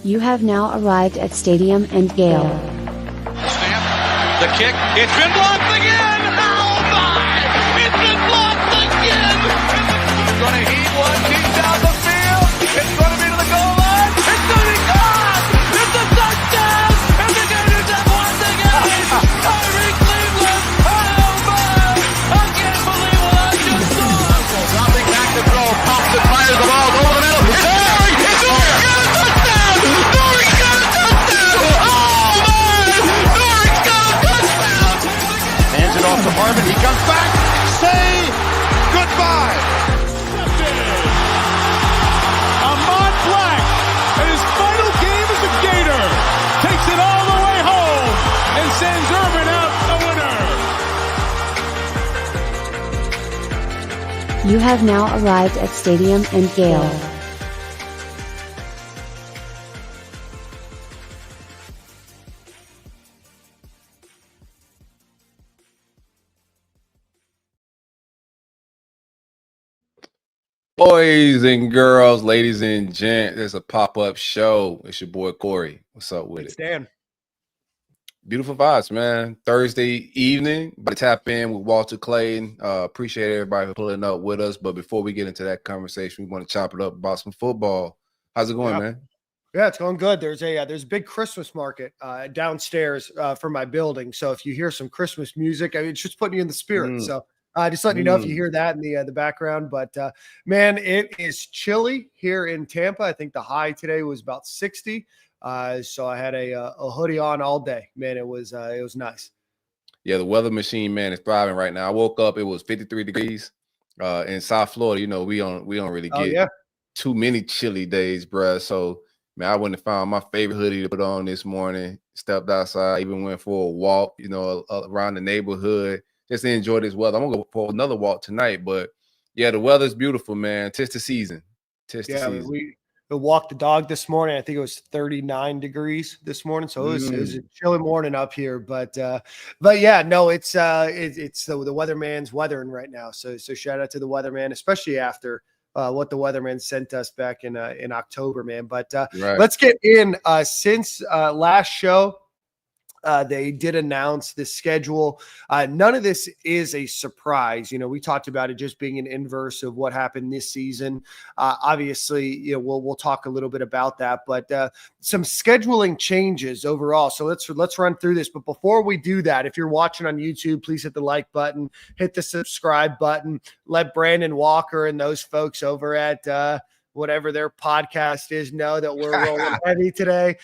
You have now arrived at Stadium and Gale. Snap, the kick, it's been blocked again! Oh my! It's been blocked again! It's going to heave one deep down the field. It's going to be to the goal line. It's going to be gone! It's a touchdown! And the Gators have won the game! Tyree Cleveland! Oh my! I can't believe what I just saw! Dropping back to throw, pops and fires the ball over the middle. It's Dory! It's Dory! Got a touchdown! Dory got a touchdown! Oh my! Dory's got a touchdown! Hands it off to Marvin. He comes back. Say goodbye. Ahmad Black, in his final game as a Gator, takes it all the way home and sends Urban out a winner. You have now arrived at Stadium and Gale. Boys and girls, ladies and gents, it's a pop-up show. It's your boy Corey. What's up with it? Dan. Beautiful vibes, man. Thursday evening, about to tap in with Walter Clayton. Appreciate everybody for pulling up with us. But before we get into that conversation, we want to chop it up about some football. How's it going, man? Yeah, it's going good. There's a big Christmas market downstairs from my building. So if you hear some Christmas music, it's just putting you in the spirit. So just letting you know if you hear that in the background. But man, it is chilly here in Tampa. I think the high today was about 60. So I had a hoodie on all day. Man, it was nice. Yeah, the weather machine, man, is thriving right now. I woke up, it was 53 degrees in South Florida. You know, we don't really get too many chilly days, bruh. So man, I went and found my favorite hoodie to put on this morning. Stepped outside, even went for a walk, you know, around the neighborhood. Just to enjoy this weather. I'm gonna go for another walk tonight, but yeah, the weather's beautiful, man. Tis the season. We walked the dog this morning. I think it was 39 degrees this morning, so it was a chilly morning up here. But yeah, no, it's the weatherman's weathering right now. So shout out to the weatherman, especially after what the weatherman sent us back in October, man. But let's get in since last show. They did announce the schedule. None of this is a surprise. You know, we talked about it just being an inverse of what happened this season. Obviously, you know, we'll talk a little bit about that, but some scheduling changes overall. So let's run through this. But before we do that, if you're watching on YouTube, please hit the like button, hit the subscribe button, let Brandon Walker and those folks over at whatever their podcast is know that we're rolling heavy today.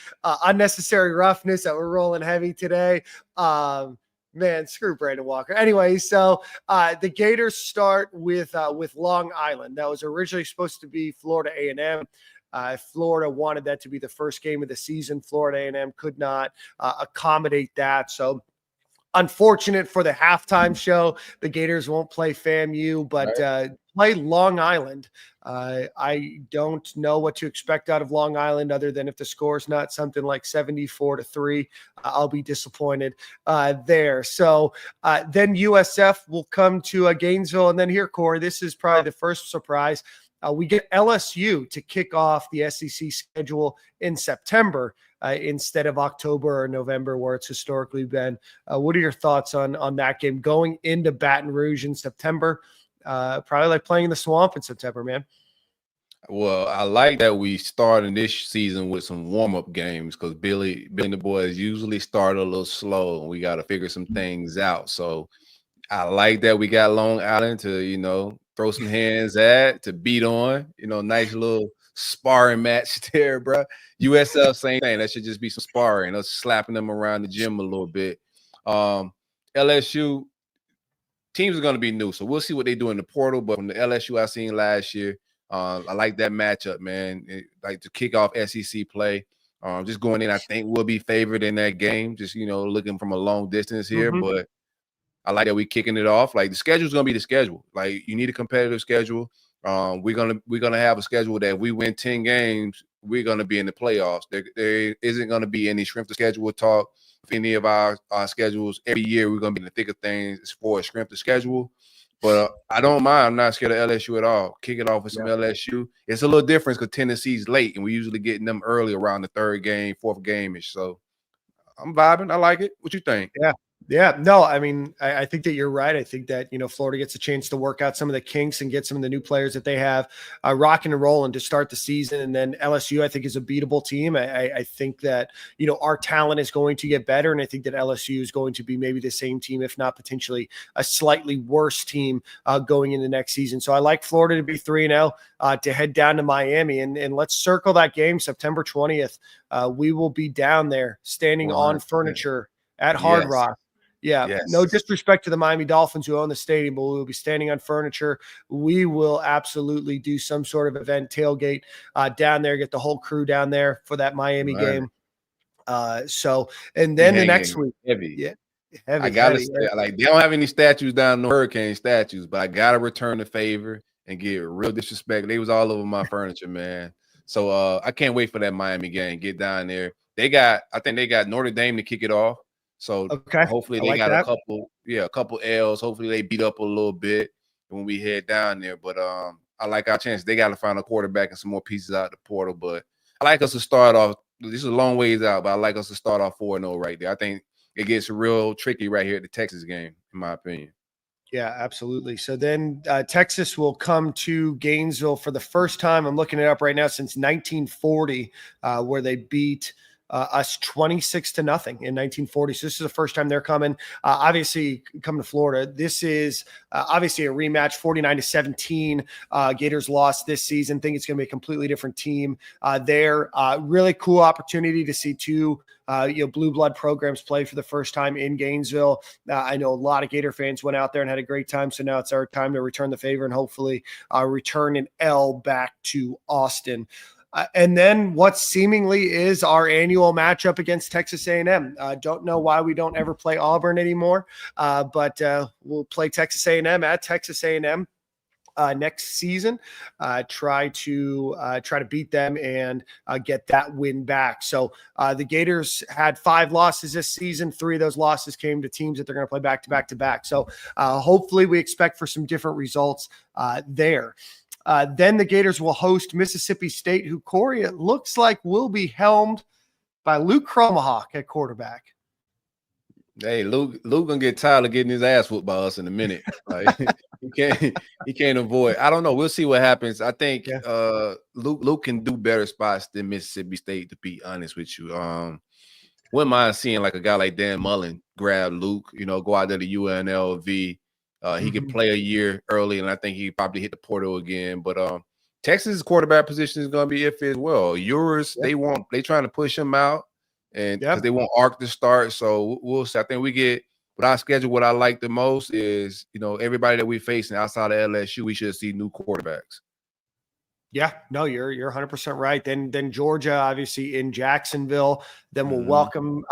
Unnecessary roughness that we're rolling heavy today. Man, screw Brandon Walker. Anyway, so the Gators start with Long Island. That was originally supposed to be Florida A&M. Florida wanted that to be the first game of the season. Florida A&M could not accommodate that. So unfortunate for the halftime show. The Gators won't play FAMU, but play Long Island. I don't know what to expect out of Long Island other than if the score is not something like 74-3, I'll be disappointed there. So then USF will come to Gainesville. And then here, Corey, this is probably the first surprise. We get LSU to kick off the SEC schedule in September instead of October or November, where it's historically been. What are your thoughts on that game going into Baton Rouge in September? Probably like playing in the swamp in September, man. Well, I like that we started this season with some warm-up games because Billy and the boys usually start a little slow, and we got to figure some things out. So I like that we got Long Island to, you know, throw some hands at, to beat on, you know, nice little sparring match there, bro. USF, same thing. That should just be some sparring, us slapping them around the gym a little bit. LSU teams are going to be new, so we'll see what they do in the portal. But from the LSU I seen last year, I like that matchup, man. Like to kick off SEC play. Just going in, I think we'll be favored in that game. Just, you know, looking from a long distance here, but I like that we kicking it off. Like the schedule's gonna be the schedule. Like you need a competitive schedule. We're gonna have a schedule that if we win 10 games, we're gonna be in the playoffs. There isn't gonna be any strength of schedule talk. If any of our schedules every year, we're gonna be in the thick of things as far as strength of schedule. But I don't mind. I'm not scared of LSU at all. Kick it off with some LSU. It's a little different because Tennessee's late, and we usually getting them early around the third game, fourth game-ish. So I'm vibing. I like it. What you think? Yeah. Yeah, no, I mean, I think that you're right. I think that, Florida gets a chance to work out some of the kinks and get some of the new players that they have rocking and rolling to start the season. And then LSU, I think, is a beatable team. I think that, our talent is going to get better. And I think that LSU is going to be maybe the same team, if not potentially a slightly worse team going into next season. So I like Florida to be 3-0 to head down to Miami. And let's circle that game, September 20th. We will be down there standing on furniture at Hard Rock. Yeah, no disrespect to the Miami Dolphins who own the stadium, but we will be standing on furniture. We will absolutely do some sort of event, tailgate down there, get the whole crew down there for that Miami game. And then the next week, heavy. I gotta say, like, they don't have any statues down, no hurricane statues, but I gotta return the favor and get real disrespect. They was all over my furniture, man. So I can't wait for that Miami game. Get down there. I think they got Notre Dame to kick it off. So hopefully they got a couple L's. Hopefully they beat up a little bit when we head down there. But I like our chance. They got to find a quarterback and some more pieces out of the portal. But I like us to start off. This is a long ways out, but I like us to start off 4-0 right there. I think it gets real tricky right here at the Texas game, in my opinion. Yeah, absolutely. So then Texas will come to Gainesville for the first time. I'm looking it up right now since 1940, where they beat us 26-0 in 1940. So this is the first time they're coming. Obviously, coming to Florida. This is obviously a rematch. 49-17. Gators lost this season. Think it's going to be a completely different team there. Really cool opportunity to see two blue blood programs play for the first time in Gainesville. I know a lot of Gator fans went out there and had a great time. So now it's our time to return the favor and hopefully return an L back to Austin. And then what seemingly is our annual matchup against Texas A&M. Don't know why we don't ever play Auburn anymore, but we'll play Texas A&M at Texas A&M next season. Try to beat them and get that win back. So the Gators had 5 losses this season. 3 of those losses came to teams that they're going to play back to back. So hopefully we expect for some different results there. Then the Gators will host Mississippi State, who, Corey, it looks like will be helmed by Luke Cromahawk at quarterback. Hey, Luke gonna get tired of getting his ass whooped by us in a minute. Like, he can't avoid. I don't know. We'll see what happens. I think Luke can do better spots than Mississippi State, to be honest with you. Wouldn't mind seeing like a guy like Dan Mullen grab Luke, go out there to UNLV. He could play a year early, and I think he probably hit the portal again. But Texas' quarterback position is going to be iffy as well. They trying to push him out, and because they want Ark to start. So we'll see. I think we get with our schedule. What I like the most is everybody that we facing outside of LSU, we should see new quarterbacks. Yeah, no, you're 100% right. Then Georgia, obviously in Jacksonville. Then we'll welcome.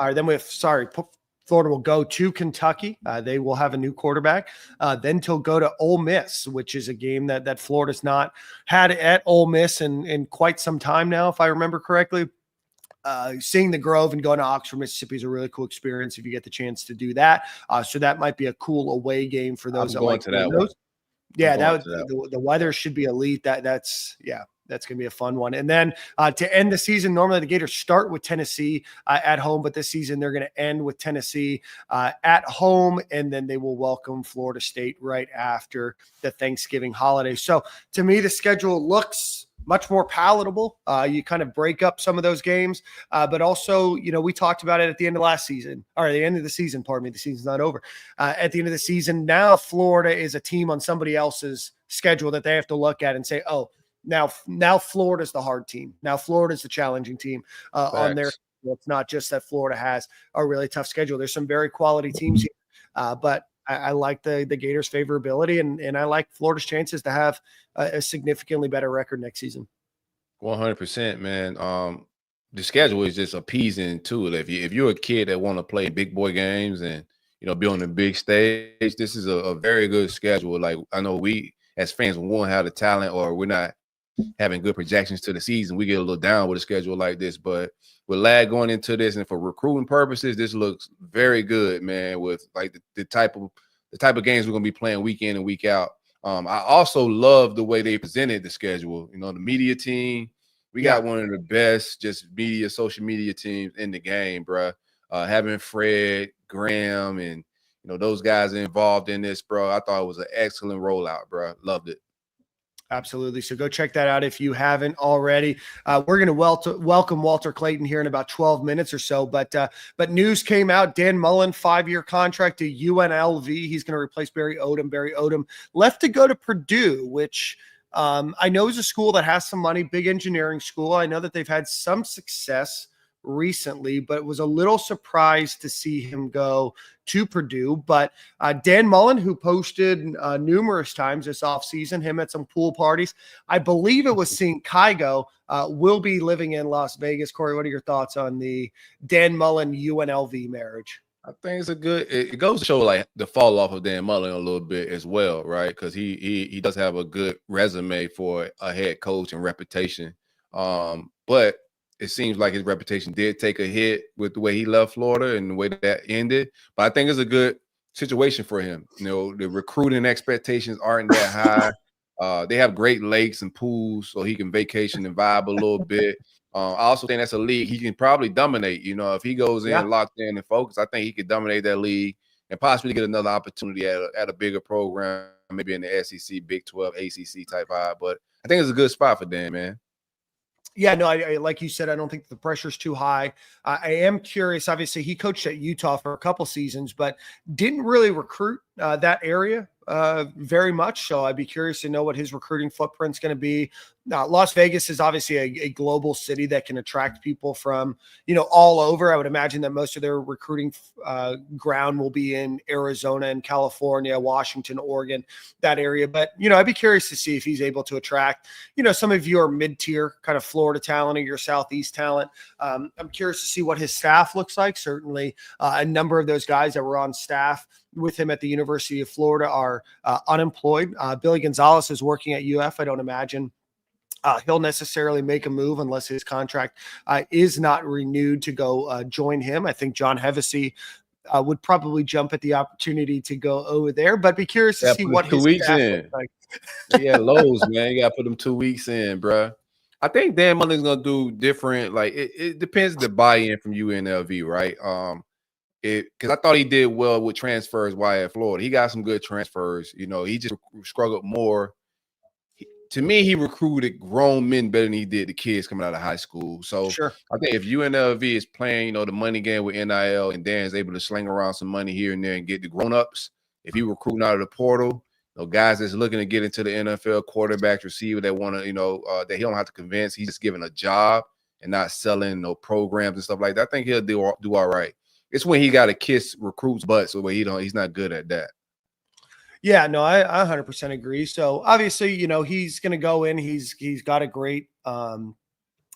Florida will go to Kentucky. They will have a new quarterback. Then they'll go to Ole Miss, which is a game that Florida's not had at Ole Miss in quite some time now, if I remember correctly. Seeing the Grove and going to Oxford, Mississippi is a really cool experience if you get the chance to do that. So that might be a cool away game for those that like those. Yeah, the weather should be elite. That's going to be a fun one. And then to end the season, normally the Gators start with Tennessee at home, but this season they're going to end with Tennessee at home, and then they will welcome Florida State right after the Thanksgiving holiday. So to me, the schedule looks much more palatable. You kind of break up some of those games, but also, we talked about it at the end of last season, or the end of the season, pardon me, the season's not over. At the end of the season, now Florida is a team on somebody else's schedule that they have to look at and say, oh, now Florida's the hard team. Now Florida's the challenging team on their. It's not just that Florida has a really tough schedule. There's some very quality teams here, but I like the Gators' favorability, and I like Florida's chances to have a significantly better record next season. 100%, man. The schedule is just appeasing too. If you're a kid that want to play big boy games and be on the big stage, this is a very good schedule. Like, I know we as fans won't have the talent, or we're not having good projections to the season. We get a little down with a schedule like this, but with lag going into this and for recruiting purposes, this looks very good, man, with like the type of the type of games we're going to be playing week in and week out. I also love the way they presented the schedule. You know, the media team, we got one of the best just social media teams in the game, bro. Having Fred, Graham, and, you know, those guys involved in this, bro. I thought it was an excellent rollout, bro. Loved it. Absolutely. So go check that out if you haven't already. We're going to welcome Walter Clayton here in about 12 minutes or so. But news came out. Dan Mullen, 5-year contract to UNLV. He's going to replace Barry Odom. Barry Odom left to go to Purdue, which I know is a school that has some money, big engineering school. I know that they've had some success recently, but was a little surprised to see him go to Purdue. But Dan Mullen, who posted numerous times this offseason, him at some pool parties, I believe it was St. Kygo, will be living in Las Vegas. Corey, what are your thoughts on the Dan Mullen UNLV marriage? I think it's it goes to show like the fall off of Dan Mullen a little bit as well, right? Because he does have a good resume for a head coach and reputation. But it seems like his reputation did take a hit with the way he left Florida and the way that ended. But I think it's a good situation for him. You know, the recruiting expectations aren't that high. They have great lakes and pools, so he can vacation and vibe a little bit. I also think that's a league he can probably dominate. You know, if he goes in locked in and focused, I think he could dominate that league and possibly get another opportunity at a bigger program, maybe in the SEC, Big 12, ACC type vibe. But I think it's a good spot for Dan, man. Yeah, no, I like you said, I don't think the pressure's too high. I am curious. Obviously, he coached at Utah for a couple seasons, but didn't really recruit that area very much. So I'd be curious to know what his recruiting footprint's going to be. Las Vegas is obviously a global city that can attract people from, you know, all over. I would imagine that most of their recruiting ground will be in Arizona and California, Washington, Oregon, that area. But, you know, I'd be curious to see if he's able to attract, you know, some of your mid-tier kind of Florida talent or your Southeast talent. I'm curious to see what his staff looks like. Certainly a number of those guys that were on staff with him at the University of Florida are unemployed. Billy Gonzalez is working at UF. I don't imagine he'll necessarily make a move unless his contract is not renewed to go join him. I think John Hevesy would probably jump at the opportunity to go over there, but be curious to see what his 2 weeks in. like. Yeah, Lowe's, man. You got to put them 2 weeks in, bro. I think Dan Mullen's going to do different. Like, it depends the buy-in from UNLV, right? Because I thought he did well with transfers while at Florida. He got some good transfers. You know, he just struggled more. To me, he recruited grown men better than he did the kids coming out of high school. So Sure. I think if UNLV is playing, you know, the money game with NIL and Dan's able to sling around some money here and there and get the grown-ups, if he recruiting out of the portal, you know, guys that's looking to get into the NFL, quarterback, receiver that want to, you know, that he don't have to convince. He's just giving a job and not selling no programs and stuff like that. I think he'll do all right. It's when he got to kiss recruits' butts, so he's not good at that. Yeah, no, I 100% agree. So obviously, you know, he's going to go in. He's got a great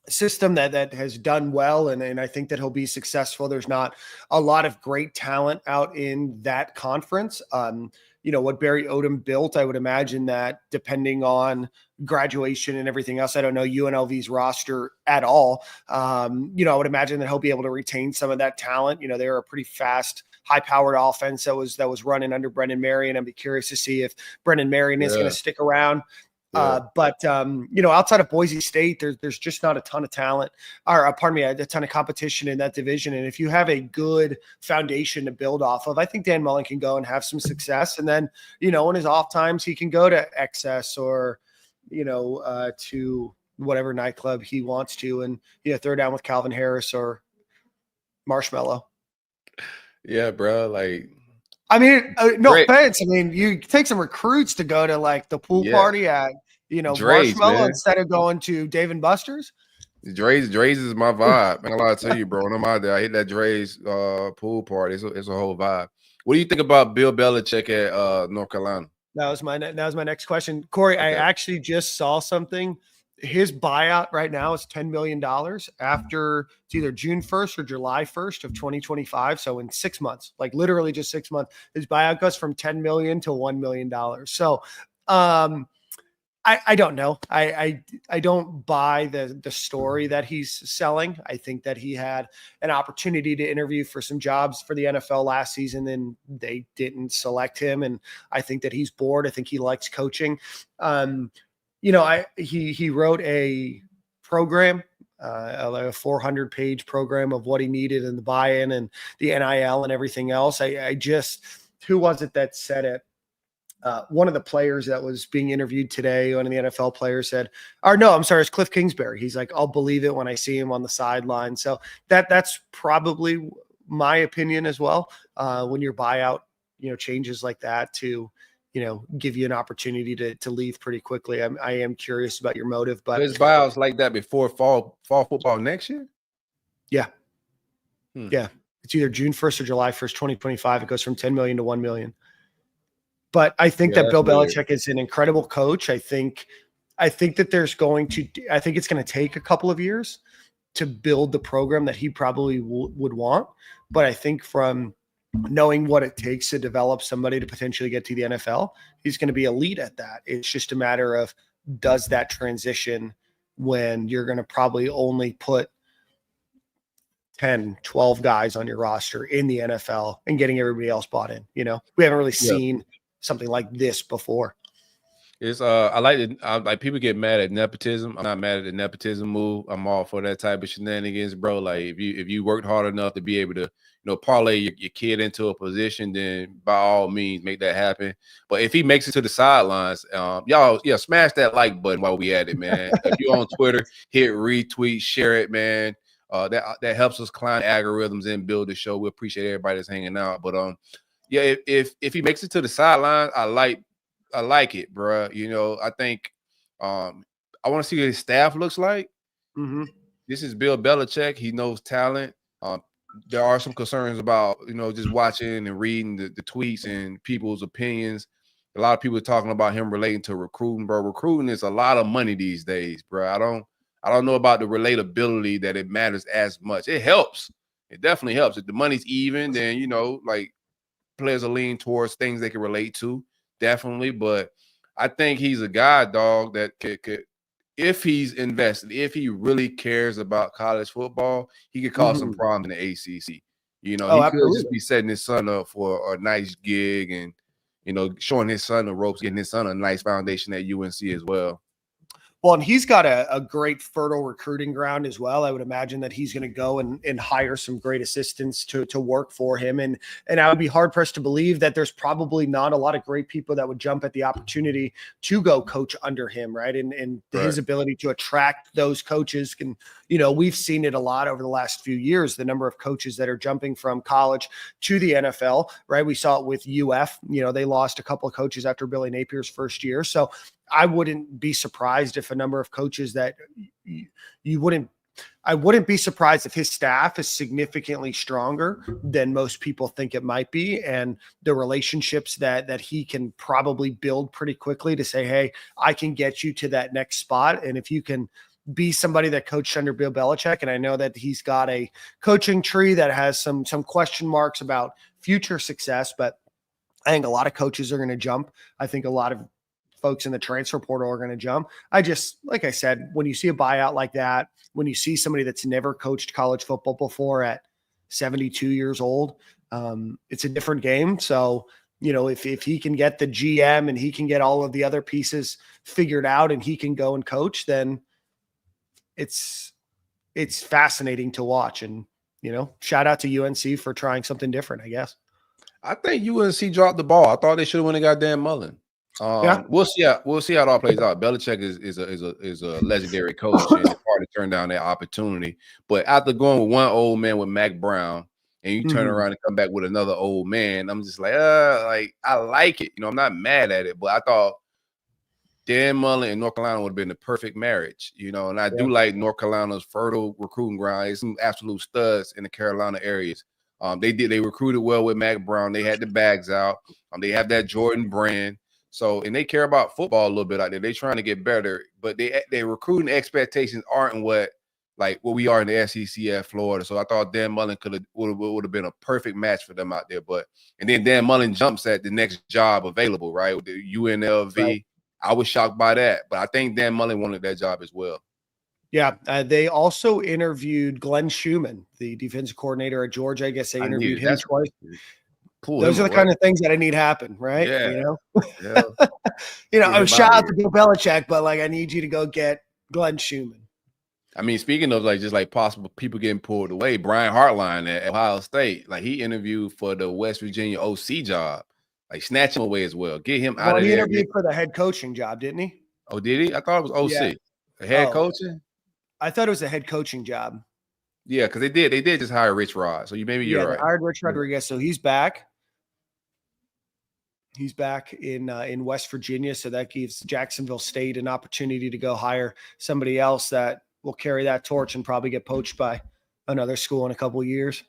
system that has done well, and I think that he'll be successful. There's not a lot of great talent out in that conference. You know, what Barry Odom built, I would imagine that depending on graduation and everything else, I don't know UNLV's roster at all. You know, I would imagine that he'll be able to retain some of that talent. You know, they're a pretty fast, high-powered offense that was running under Brendan Marion. I'd be curious to see if Brendan Marion is going to stick around. But you know, outside of Boise State, there's just not a ton of talent, or pardon me, a ton of competition in that division. And if you have a good foundation to build off of, I think Dan Mullen can go and have some success. And then, you know, in his off times, he can go to Excess or, you know, to whatever nightclub he wants to, and, you know, throw down with Calvin Harris or Marshmallow. Yeah, bro. Like, I mean, no offense. I mean, you take some recruits to go to like the pool party at, you know, Dre's, Marshmallow man, instead of going to Dave and Buster's. Dre's is my vibe. I gotta tell you, bro. When I'm out there, I hit that Dre's pool party. It's a whole vibe. What do you think about Bill Belichick at North Carolina? That was my next question, Corey. Okay. I actually just saw something. His buyout right now is $10 million after it's either June 1st or July 1st of 2025. So in 6 months, like literally just 6 months, his buyout goes from $10 million to $1 million. So I don't know. I don't buy the story that he's selling. I think that he had an opportunity to interview for some jobs for the NFL last season, and they didn't select him. And I think that he's bored. I think he likes coaching. He wrote a program, like a 400-page program of what he needed and the buy-in and the NIL and everything else. Who was it that said it? One of the players that was being interviewed today, one of the NFL players said, it's Cliff Kingsbury. He's like, I'll believe it when I see him on the sideline. So that's probably my opinion as well. When your buyout, changes like that to, give you an opportunity to leave pretty quickly. I am curious about your motive, but there's buyouts like that before fall football next year. Yeah. Yeah. It's either June 1st or July 1st, 2025. It goes from 10 million to 1 million. But I think that Bill Belichick is an incredible coach. I think that I think it's going to take a couple of years to build the program that he probably would want. But I think from knowing what it takes to develop somebody to potentially get to the NFL, he's going to be elite at that. It's just a matter of, does that transition when you're going to probably only put 10, 12 guys on your roster in the NFL and getting everybody else bought in. We haven't really seen something like this before. It's I like it. Like, people get mad at nepotism. I'm not mad at the nepotism move. I'm all for that type of shenanigans, bro. Like, if you worked hard enough to be able to, parlay your kid into a position, then by all means make that happen. But if he makes it to the sidelines, y'all, smash that like button while we at it, man. If you're on Twitter, hit retweet, share it, man. That helps us climb algorithms and build the show. We appreciate everybody that's hanging out. But if he makes it to the sideline, I like it, bro. I think I want to see what his staff looks like. Mm-hmm. This is Bill Belichick. He knows talent. There are some concerns about, just watching and reading the tweets and people's opinions. A lot of people are talking about him relating to recruiting, bro. Recruiting is a lot of money these days, bro. I don't know about the relatability that it matters as much. It helps. It definitely helps. If the money's even, then, like, players are leaning towards things they can relate to, definitely. But I think he's a guy, dog, that could, if he's invested, if he really cares about college football, he could cause some problems in the ACC. He could just be setting his son up for a nice gig and, showing his son the ropes, getting his son a nice foundation at UNC as well. Well, and he's got a great fertile recruiting ground as well. I would imagine that he's going to go and hire some great assistants to work for him. And I would be hard pressed to believe that there's probably not a lot of great people that would jump at the opportunity to go coach under him. Right. And his ability to attract those coaches can, we've seen it a lot over the last few years, the number of coaches that are jumping from college to the NFL. Right. We saw it with UF, they lost a couple of coaches after Billy Napier's first year. So I wouldn't be surprised if a number of coaches that I wouldn't be surprised if his staff is significantly stronger than most people think it might be. And the relationships that he can probably build pretty quickly to say, hey, I can get you to that next spot. And if you can be somebody that coached under Bill Belichick, and I know that he's got a coaching tree that has some question marks about future success, but I think a lot of coaches are going to jump. I think a lot of folks in the transfer portal are going to jump. Like I said, when you see a buyout like that, when you see somebody that's never coached college football before at 72 years old, it's a different game. So, if he can get the GM and he can get all of the other pieces figured out and he can go and coach, then it's fascinating to watch. And, shout out to UNC for trying something different, I guess. I think UNC dropped the ball. I thought they should have went and got Dan Mullen. We'll see how it all plays out. Belichick is a legendary coach, and it's hard to turn down that opportunity. But after going with one old man with Mac Brown, and you turn around and come back with another old man, I'm just like, I like it. I'm not mad at it, but I thought Dan Mullen and North Carolina would have been the perfect marriage. And I do like North Carolina's fertile recruiting ground. There's some absolute studs in the Carolina areas. They recruited well with Mac Brown. They had the bags out. They have that Jordan brand. So, and they care about football a little bit out there. They're trying to get better, but their recruiting expectations aren't what we are in the SEC at Florida. So I thought Dan Mullen would have been a perfect match for them out there. And then Dan Mullen jumps at the next job available, right? With the UNLV. Right. I was shocked by that, but I think Dan Mullen wanted that job as well. Yeah, they also interviewed Glenn Schumann, the defensive coordinator at Georgia. I guess they interviewed him twice. Cool. Those are the kind of things that I need happen, right? Yeah. You Yeah. know, shout out to Bill Belichick, but like I need you to go get Glenn Schumann. I mean, speaking of like just like possible people getting pulled away, Brian Hartline at Ohio State, like he interviewed for the West Virginia OC job, like snatch him away as well, get him out of there. He interviewed for the head coaching job, didn't he? Oh, did he? I thought it was OC. Yeah. The head coaching. I thought it was a head coaching job. Yeah, because they did just hire Rich Rod. So you're right. They hired Rich Rodriguez, so he's back. He's back in West Virginia, so that gives Jacksonville State an opportunity to go hire somebody else that will carry that torch and probably get poached by another school in a couple of years.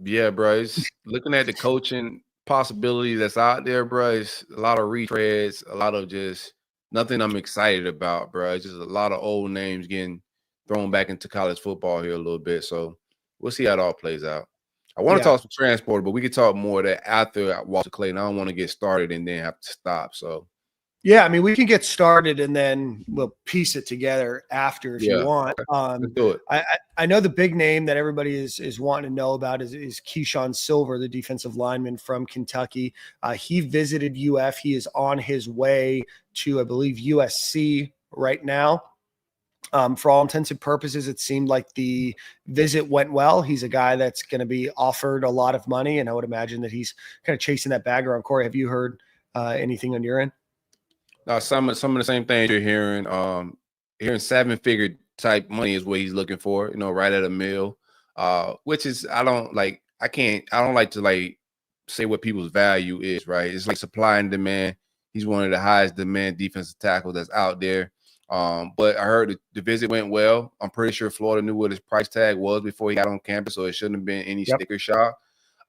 Yeah, bro. It's looking at the coaching possibility that's out there, bro. It's a lot of retreads, a lot of just nothing I'm excited about, bro. It's just a lot of old names getting thrown back into college football here a little bit. So we'll see how it all plays out. I want to talk some transport, but we can talk more of that after Walter Clayton. I don't want to get started and then have to stop. So yeah, I mean, we can get started and then we'll piece it together after if you want. Let's do it. I know the big name that everybody is wanting to know about is Keyshawn Silver, the defensive lineman from Kentucky. He visited UF. He is on his way to, I believe, USC right now. For all intents and purposes, it seemed like the visit went well. He's a guy that's going to be offered a lot of money, and I would imagine that he's kind of chasing that bag around. Corey, have you heard anything on your end? Some of the same things you're hearing. Hearing 7-figure type money is what he's looking for. You know, right at a mill. Which is I don't like to like say what people's value is. Right? It's like supply and demand. He's one of the highest demand defensive tackles that's out there. But I heard the visit went well. I'm pretty sure Florida knew what his price tag was before he got on campus, so it shouldn't have been any sticker shock.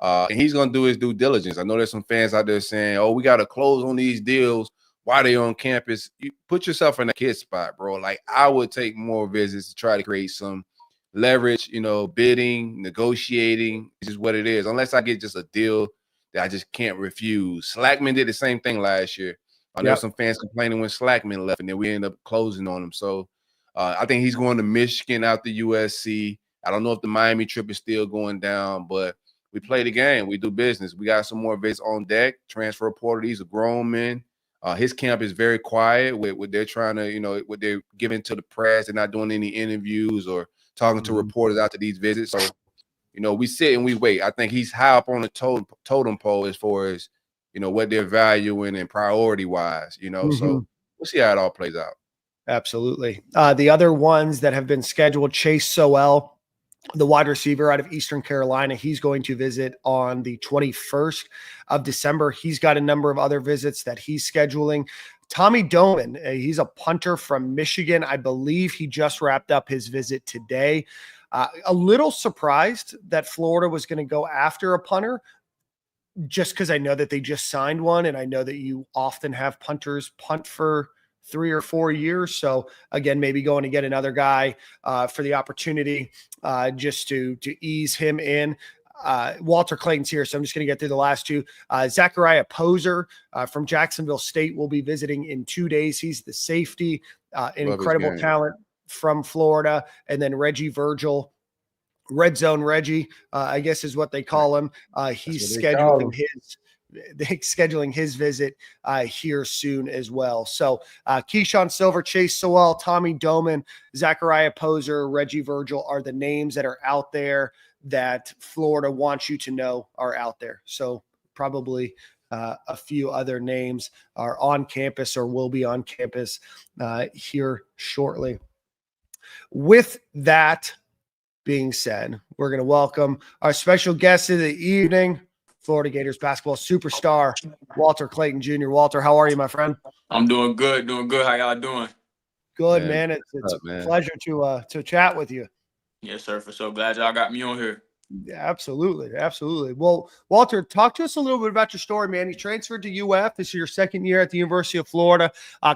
And he's gonna do his due diligence. I know there's some fans out there saying, "Oh, we got to close on these deals while they're on campus." You put yourself in a kid spot, bro. Like I would take more visits to try to create some leverage. You know, bidding, negotiating is just what it is. Unless I get just a deal that I just can't refuse. Slackman did the same thing last year. I know some fans complaining when Slackman left, and then we ended up closing on him. So I think he's going to Michigan out the USC. I don't know if the Miami trip is still going down, but we play the game. We do business. We got some more visits on deck. Transfer portal. These are grown men. His camp is very quiet with what they're trying to, you know, what they're giving to the press. They're not doing any interviews or talking to reporters after these visits. So, you know, we sit and we wait. I think he's high up on the totem pole as far as, you know, what they're valuing and priority wise, you know, so we'll see how it all plays out. Absolutely. The other ones that have been scheduled, Chase Sowell, the wide receiver out of Eastern Carolina, he's going to visit on the 21st of December. He's got a number of other visits that he's scheduling. Tommy Doman, he's a punter from Michigan. I believe he just wrapped up his visit today. A little surprised that Florida was going to go after a punter, just because I know that they just signed one, and I know that you often have punters punt for 3 or 4 years. So again, maybe going to get another guy for the opportunity just to ease him in. Walter Clayton's here, so I'm just going to get through the last two. Zachariah Poser from Jacksonville State will be visiting in 2 days. He's the safety, an incredible talent from Florida. And then Reggie Virgil, Red Zone Reggie, I guess is what they call him. He's scheduling his visit here soon as well. So Keyshawn Silver, Chase Sowell, Tommy Doman, Zachariah Poser, Reggie Virgil are the names that are out there that Florida wants you to know are out there. So probably a few other names are on campus or will be on campus here shortly. With that being said, we're going to welcome our special guest of the evening, Florida Gators basketball superstar, Walter Clayton Jr. Walter, how are you, my friend? I'm doing good. How y'all doing? Good, man. It's a pleasure to chat with you. Yes, sir. For so glad y'all got me on here. Yeah, absolutely. Absolutely. Well, Walter, talk to us a little bit about your story, man. You transferred to UF. This is your second year at the University of Florida.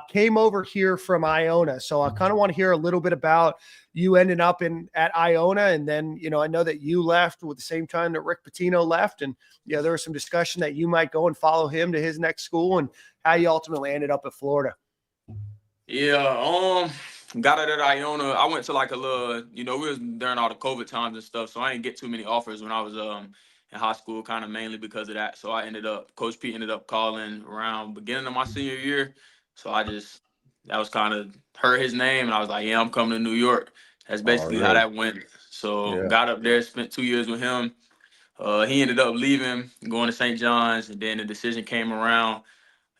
Came over here from Iona. So I kind of want to hear a little bit about you ending up at Iona. And then, I know that you left with the same time that Rick Pitino left. And, there was some discussion that you might go and follow him to his next school and how you ultimately ended up at Florida. Yeah, got it at Iona. I went to like a little, we was during all the COVID times and stuff, so I didn't get too many offers when I was in high school, kind of mainly because of that. So Coach Pete ended up calling around beginning of my senior year. So that was kind of heard his name, and I was like, yeah, I'm coming to New York. That's basically how that went. So Yeah. got up there, spent 2 years with him. He ended up leaving, going to St. John's, and then the decision came around.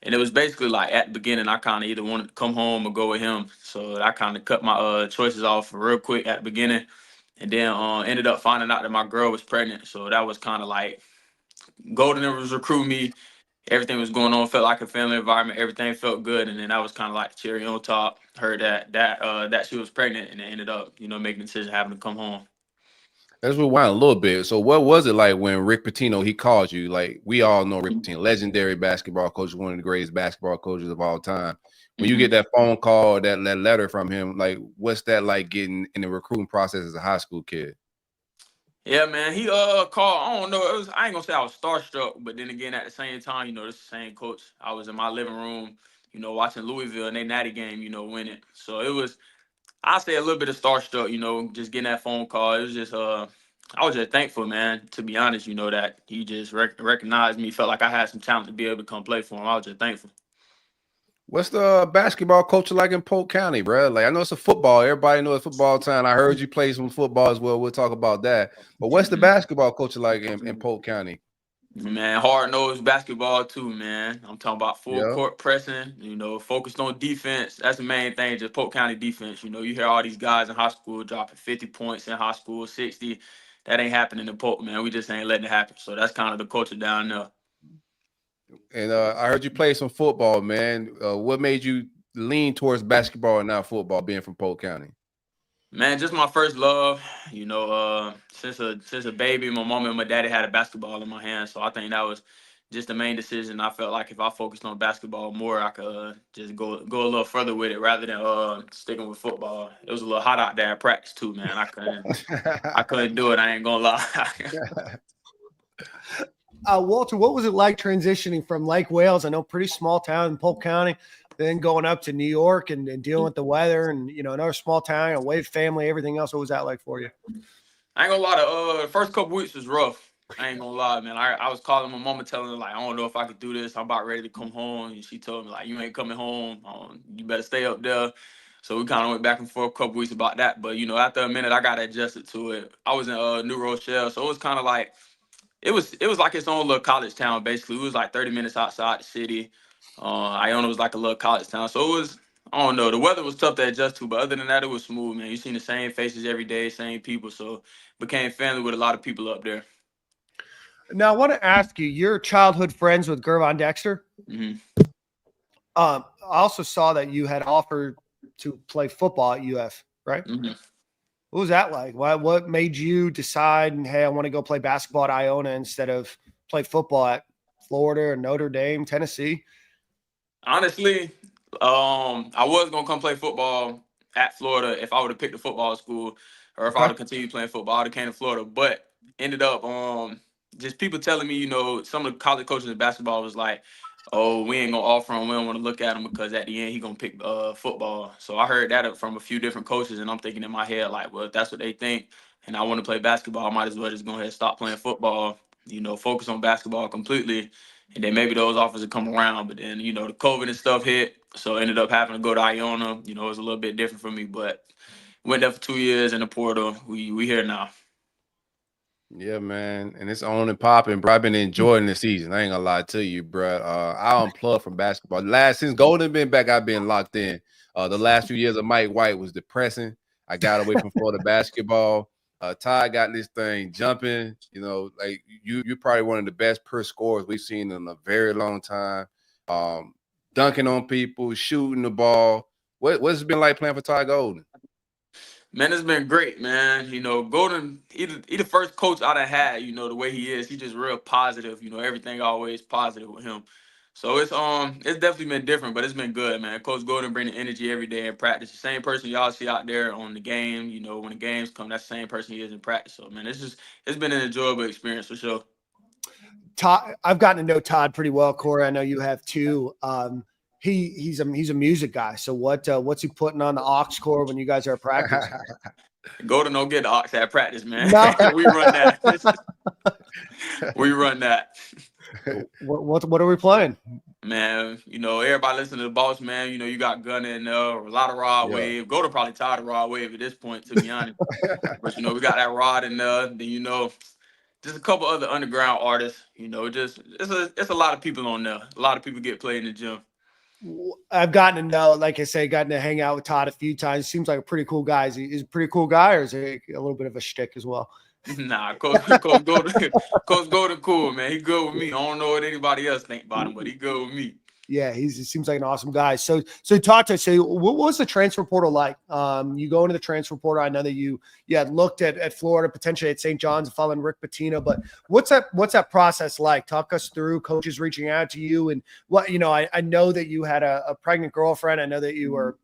And it was basically like at the beginning, I kind of either wanted to come home or go with him. So I kind of cut my choices off real quick at the beginning. And then ended up finding out that my girl was pregnant. So that was kind of like Golden was recruiting me. Everything was going on, felt like a family environment. Everything felt good. And then that was kind of like the cherry on top. Heard that she was pregnant, and then ended up, making the decision having to come home. Let's rewind a little bit. So what was it like when Rick Pitino, he called you? Like, we all know Rick Pitino, legendary basketball coach, one of the greatest basketball coaches of all time. When you get that phone call, that letter from him, like, what's that like getting in the recruiting process as a high school kid? Yeah, man. He called. I don't know. I ain't gonna say I was starstruck, but then again, at the same time, this is the same coach. I was in my living room, watching Louisville and they natty game, winning. So it was, I say, a little bit of starstruck, just getting that phone call. It was just I was just thankful, man. To be honest, that he just recognized me, felt like I had some talent to be able to come play for him. I was just thankful. What's the basketball culture like in Polk County, bro? Like, I know it's a football. Everybody knows it's football time. I heard you play some football as well. We'll talk about that. But what's the basketball culture like in Polk County? Man, hard-nosed basketball too, man. I'm talking about full court pressing, focused on defense. That's the main thing, just Polk County defense. You hear all these guys in high school dropping 50 points in high school, 60. That ain't happening in Polk, man. We just ain't letting it happen. So that's kind of the culture down there. And I heard you play some football, man. What made you lean towards basketball and not football, being from Polk County? Man, just my first love. Since a baby, my mom and my daddy had a basketball in my hand, so I think that was just the main decision. I felt like if I focused on basketball more, I could just go a little further with it rather than sticking with football. It was a little hot out there at practice too, man. I couldn't do it. I ain't gonna lie. Walter, what was it like transitioning from Lake Wales? I know pretty small town in Polk County, then going up to New York and dealing with the weather and, another small town, away family, everything else. What was that like for you? I ain't gonna lie, the first couple weeks was rough. I ain't gonna lie, man. I was calling my mama, telling her, like, I don't know if I could do this. I'm about ready to come home. And she told me, like, you ain't coming home. You better stay up there. So we kind of went back and forth a couple weeks about that. But, after a minute, I got adjusted to it. I was in New Rochelle, so it was kind of like, it was like its own little college town, basically. It was like 30 minutes outside the city. Iona was like a little college town. So it was, I don't know, the weather was tough to adjust to, but other than that, it was smooth, man. You seen the same faces every day, same people. So became family with a lot of people up there. Now, I want to ask you, your childhood friends with Gervon Dexter? Mm-hmm. I also saw that you had offered to play football at UF, right? Mm-hmm. What was that like? What made you decide, and hey, I want to go play basketball at Iona instead of play football at Florida or Notre Dame, Tennessee? Honestly, I was gonna come play football at Florida if I would have picked a football school, or if I would have continued playing football. I would have came to Florida, but ended up just people telling me, some of the college coaches in basketball was like, "Oh, we ain't gonna offer him. We don't want to look at him because at the end he gonna pick football." So I heard that from a few different coaches, and I'm thinking in my head like, well, if that's what they think, and I want to play basketball, I might as well just go ahead and stop playing football. Focus on basketball completely. And then maybe those offers would come around. But then, the COVID and stuff hit. So I ended up having to go to Iona. It was a little bit different for me. But went there for 2 years in the portal. We here now. Yeah, man. And it's on and popping, bro. I've been enjoying the season. I ain't gonna lie to you, bro. I unplugged from basketball. Since Golden been back, I've been locked in. The last few years of Mike White was depressing. I got away from Florida basketball. Ty got this thing jumping. Like you're probably one of the best per scorers we've seen in a very long time. Dunking on people, shooting the ball. What's it been like playing for Ty Golden? Man, it's been great, man. You know, Golden, he the first coach I done had, you know, the way he is. He just real positive, you know, everything always positive with him. So it's definitely been different, but it's been good, man. Coach Golden bring the energy every day in practice. The same person y'all see out there on the game, you know, when the games come, that's the same person he is in practice. So man, it's been an enjoyable experience for sure. Todd, I've gotten to know Todd pretty well, Corey. I know you have too. He's a music guy. So what's he putting on the aux cord when you guys are at practice? Golden don't get the aux at practice, man. No. We run that. We run that. What are we playing? Man, you know, everybody listen to the boss, man. You know, you got Gunna in there, a lot of Rod Wave. Golden probably tired of Rod Wave at this point, to be honest. But, you know, we got that Rod in there. Then, you know, just a couple other underground artists. You know, just it's a lot of people on there. A lot of people get played in the gym. I've gotten to know, like I say, gotten to hang out with Todd a few times. Seems like a pretty cool guy. Is he a pretty cool guy, or is he a little bit of a shtick as well? Nah, Coach Golden cool, man. He good with me. I don't know what anybody else think about him, but he good with me. Yeah, he seems like an awesome guy. So talk to us. So what was the transfer portal like? You go into the transfer portal. I know that you had looked at Florida, potentially at St. John's, following Rick Pitino, but what's that process like? Talk us through coaches reaching out to you, and what, you know, I know that you had a pregnant girlfriend. I know that you were,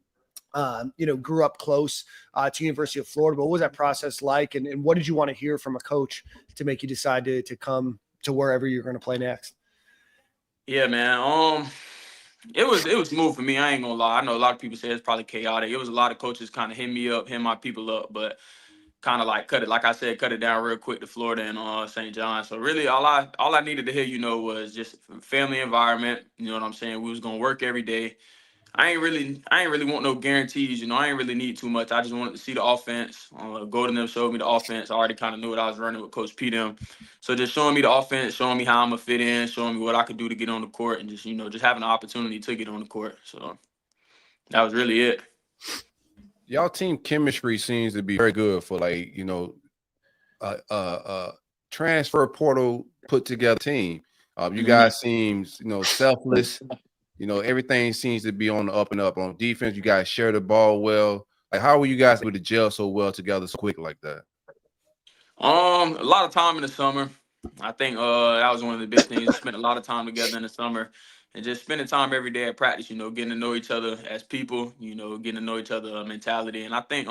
grew up close to University of Florida, but what was that process like? And what did you want to hear from a coach to make you decide to come to wherever you're going to play next? Yeah, man. It was smooth for me. I ain't gonna lie. I know a lot of people say it's probably chaotic. It was a lot of coaches kind of hit me up, hit my people up, but kind of like cut it down real quick to Florida and St. John. So really, all I needed to hear, you know, was just family environment. You know what I'm saying? We was gonna work every day. I ain't really want no guarantees. You know, I ain't really need too much. I just wanted to see the offense. Golden them showed me the offense. I already kind of knew what I was running with Coach P them. So just showing me the offense, showing me how I'm gonna fit in, showing me what I could do to get on the court, and just, you know, just having the opportunity to get on the court. So that was really it. Y'all team chemistry seems to be very good for, like, you know, transfer portal put together team. You guys seems, you know, selfless. You know, everything seems to be on the up and up. On defense, you guys share the ball well. Like, how were you guys able to gel so well together so quick like that? A lot of time in the summer. I think that was one of the big things. Spent a lot of time together in the summer, and just spending time every day at practice. You know, getting to know each other as people. You know, getting to know each other mentality. And I think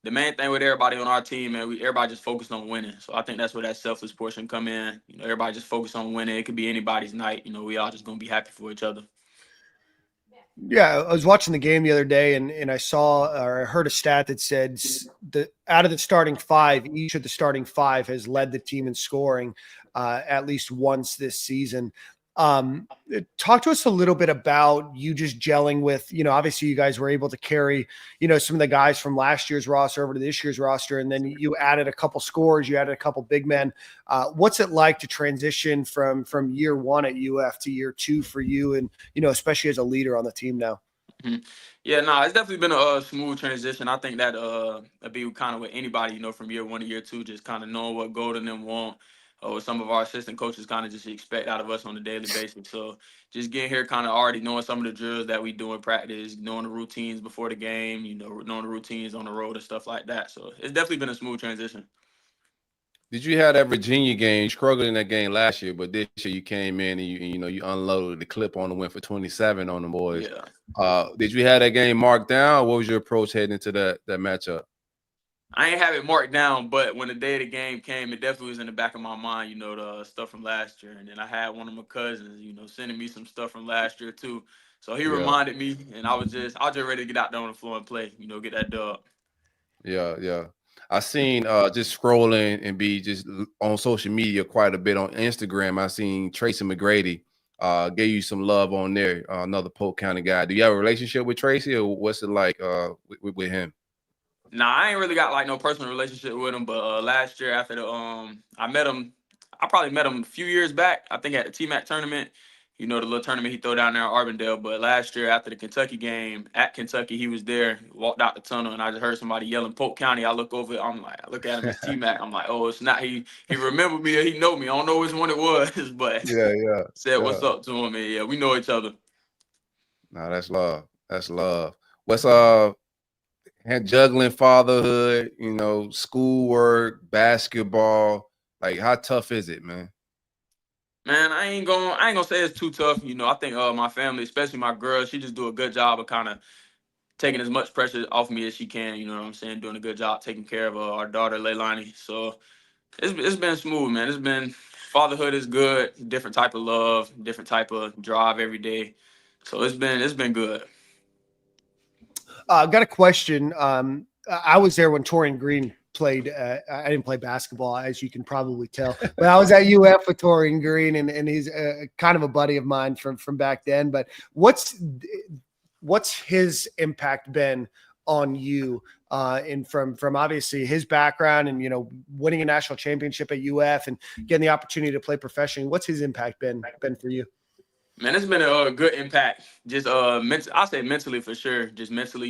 the main thing with everybody on our team, man, everybody just focused on winning. So I think that's where that selfless portion come in. You know, everybody just focused on winning. It could be anybody's night. You know, we all just gonna be happy for each other. Yeah, I was watching the game the other day, and I saw or I heard a stat that said out of the starting five, each of the starting five has led the team in scoring at least once this season. Talk to us a little bit about you just gelling with, you know, obviously you guys were able to carry, you know, some of the guys from last year's roster over to this year's roster, and then you added a couple scorers, you added a couple big men. What's it like to transition from year one at UF to year two for you, and, you know, especially as a leader on the team now? Yeah, no, it's definitely been a smooth transition. I think that it'd be kind of with anybody, you know, from year one to year two, just kind of knowing what Golden and want, or some of our assistant coaches kind of just expect out of us on a daily basis. So just getting here, kind of already knowing some of the drills that we do in practice, knowing the routines before the game, you know, knowing the routines on the road and stuff like that. So it's definitely been a smooth transition. Did you have that Virginia game? You struggled in that game last year, but this year you came in and you unloaded the clip on the win for 27 on the boys. Yeah. Did you have that game marked down? What was your approach heading into that matchup? I ain't have it marked down, but when the day of the game came, it definitely was in the back of my mind, you know, the stuff from last year. And then I had one of my cousins, you know, sending me some stuff from last year too. So he reminded me, and I was just ready to get out there on the floor and play, you know, get that dub. Yeah. I seen just scrolling and be just on social media quite a bit on Instagram. I seen Tracy McGrady gave you some love on there, another Polk County guy. Do you have a relationship with Tracy, or what's it like with him? Nah, I ain't really got like no personal relationship with him, but last year after the I met him. I probably met him a few years back. I think at the T-Mac tournament, you know, the little tournament he threw down there in Arbondale. But last year after the Kentucky game at Kentucky, he was there, walked out the tunnel, and I just heard somebody yelling Polk County. I look over, I look at him, it's T-Mac. I'm like, oh, it's not he. He remembered me or he know me. I don't know which one it was, but said what's up to him, and yeah, we know each other. No, that's love. That's love. What's And juggling fatherhood, schoolwork, basketball. Like, how tough is it, man? Man, I ain't gonna say it's too tough. I think my family, especially my girl, she just do a good job of kind of taking as much pressure off me as she can. You know what I'm saying? Doing a good job taking care of our daughter Leilani. So it's been smooth, man. It's been fatherhood is good. Different type of love, different type of drive every day. So it's been good. I've got a question. I was there when Torian Green played. I didn't play basketball, as you can probably tell, but I was at UF with Torian Green, and he's kind of a buddy of mine from back then. But what's his impact been on you? And from obviously his background and winning a national championship at UF and getting the opportunity to play professionally, what's his impact been for you? Man, it's been a good impact. Just I say mentally for sure. Just mentally,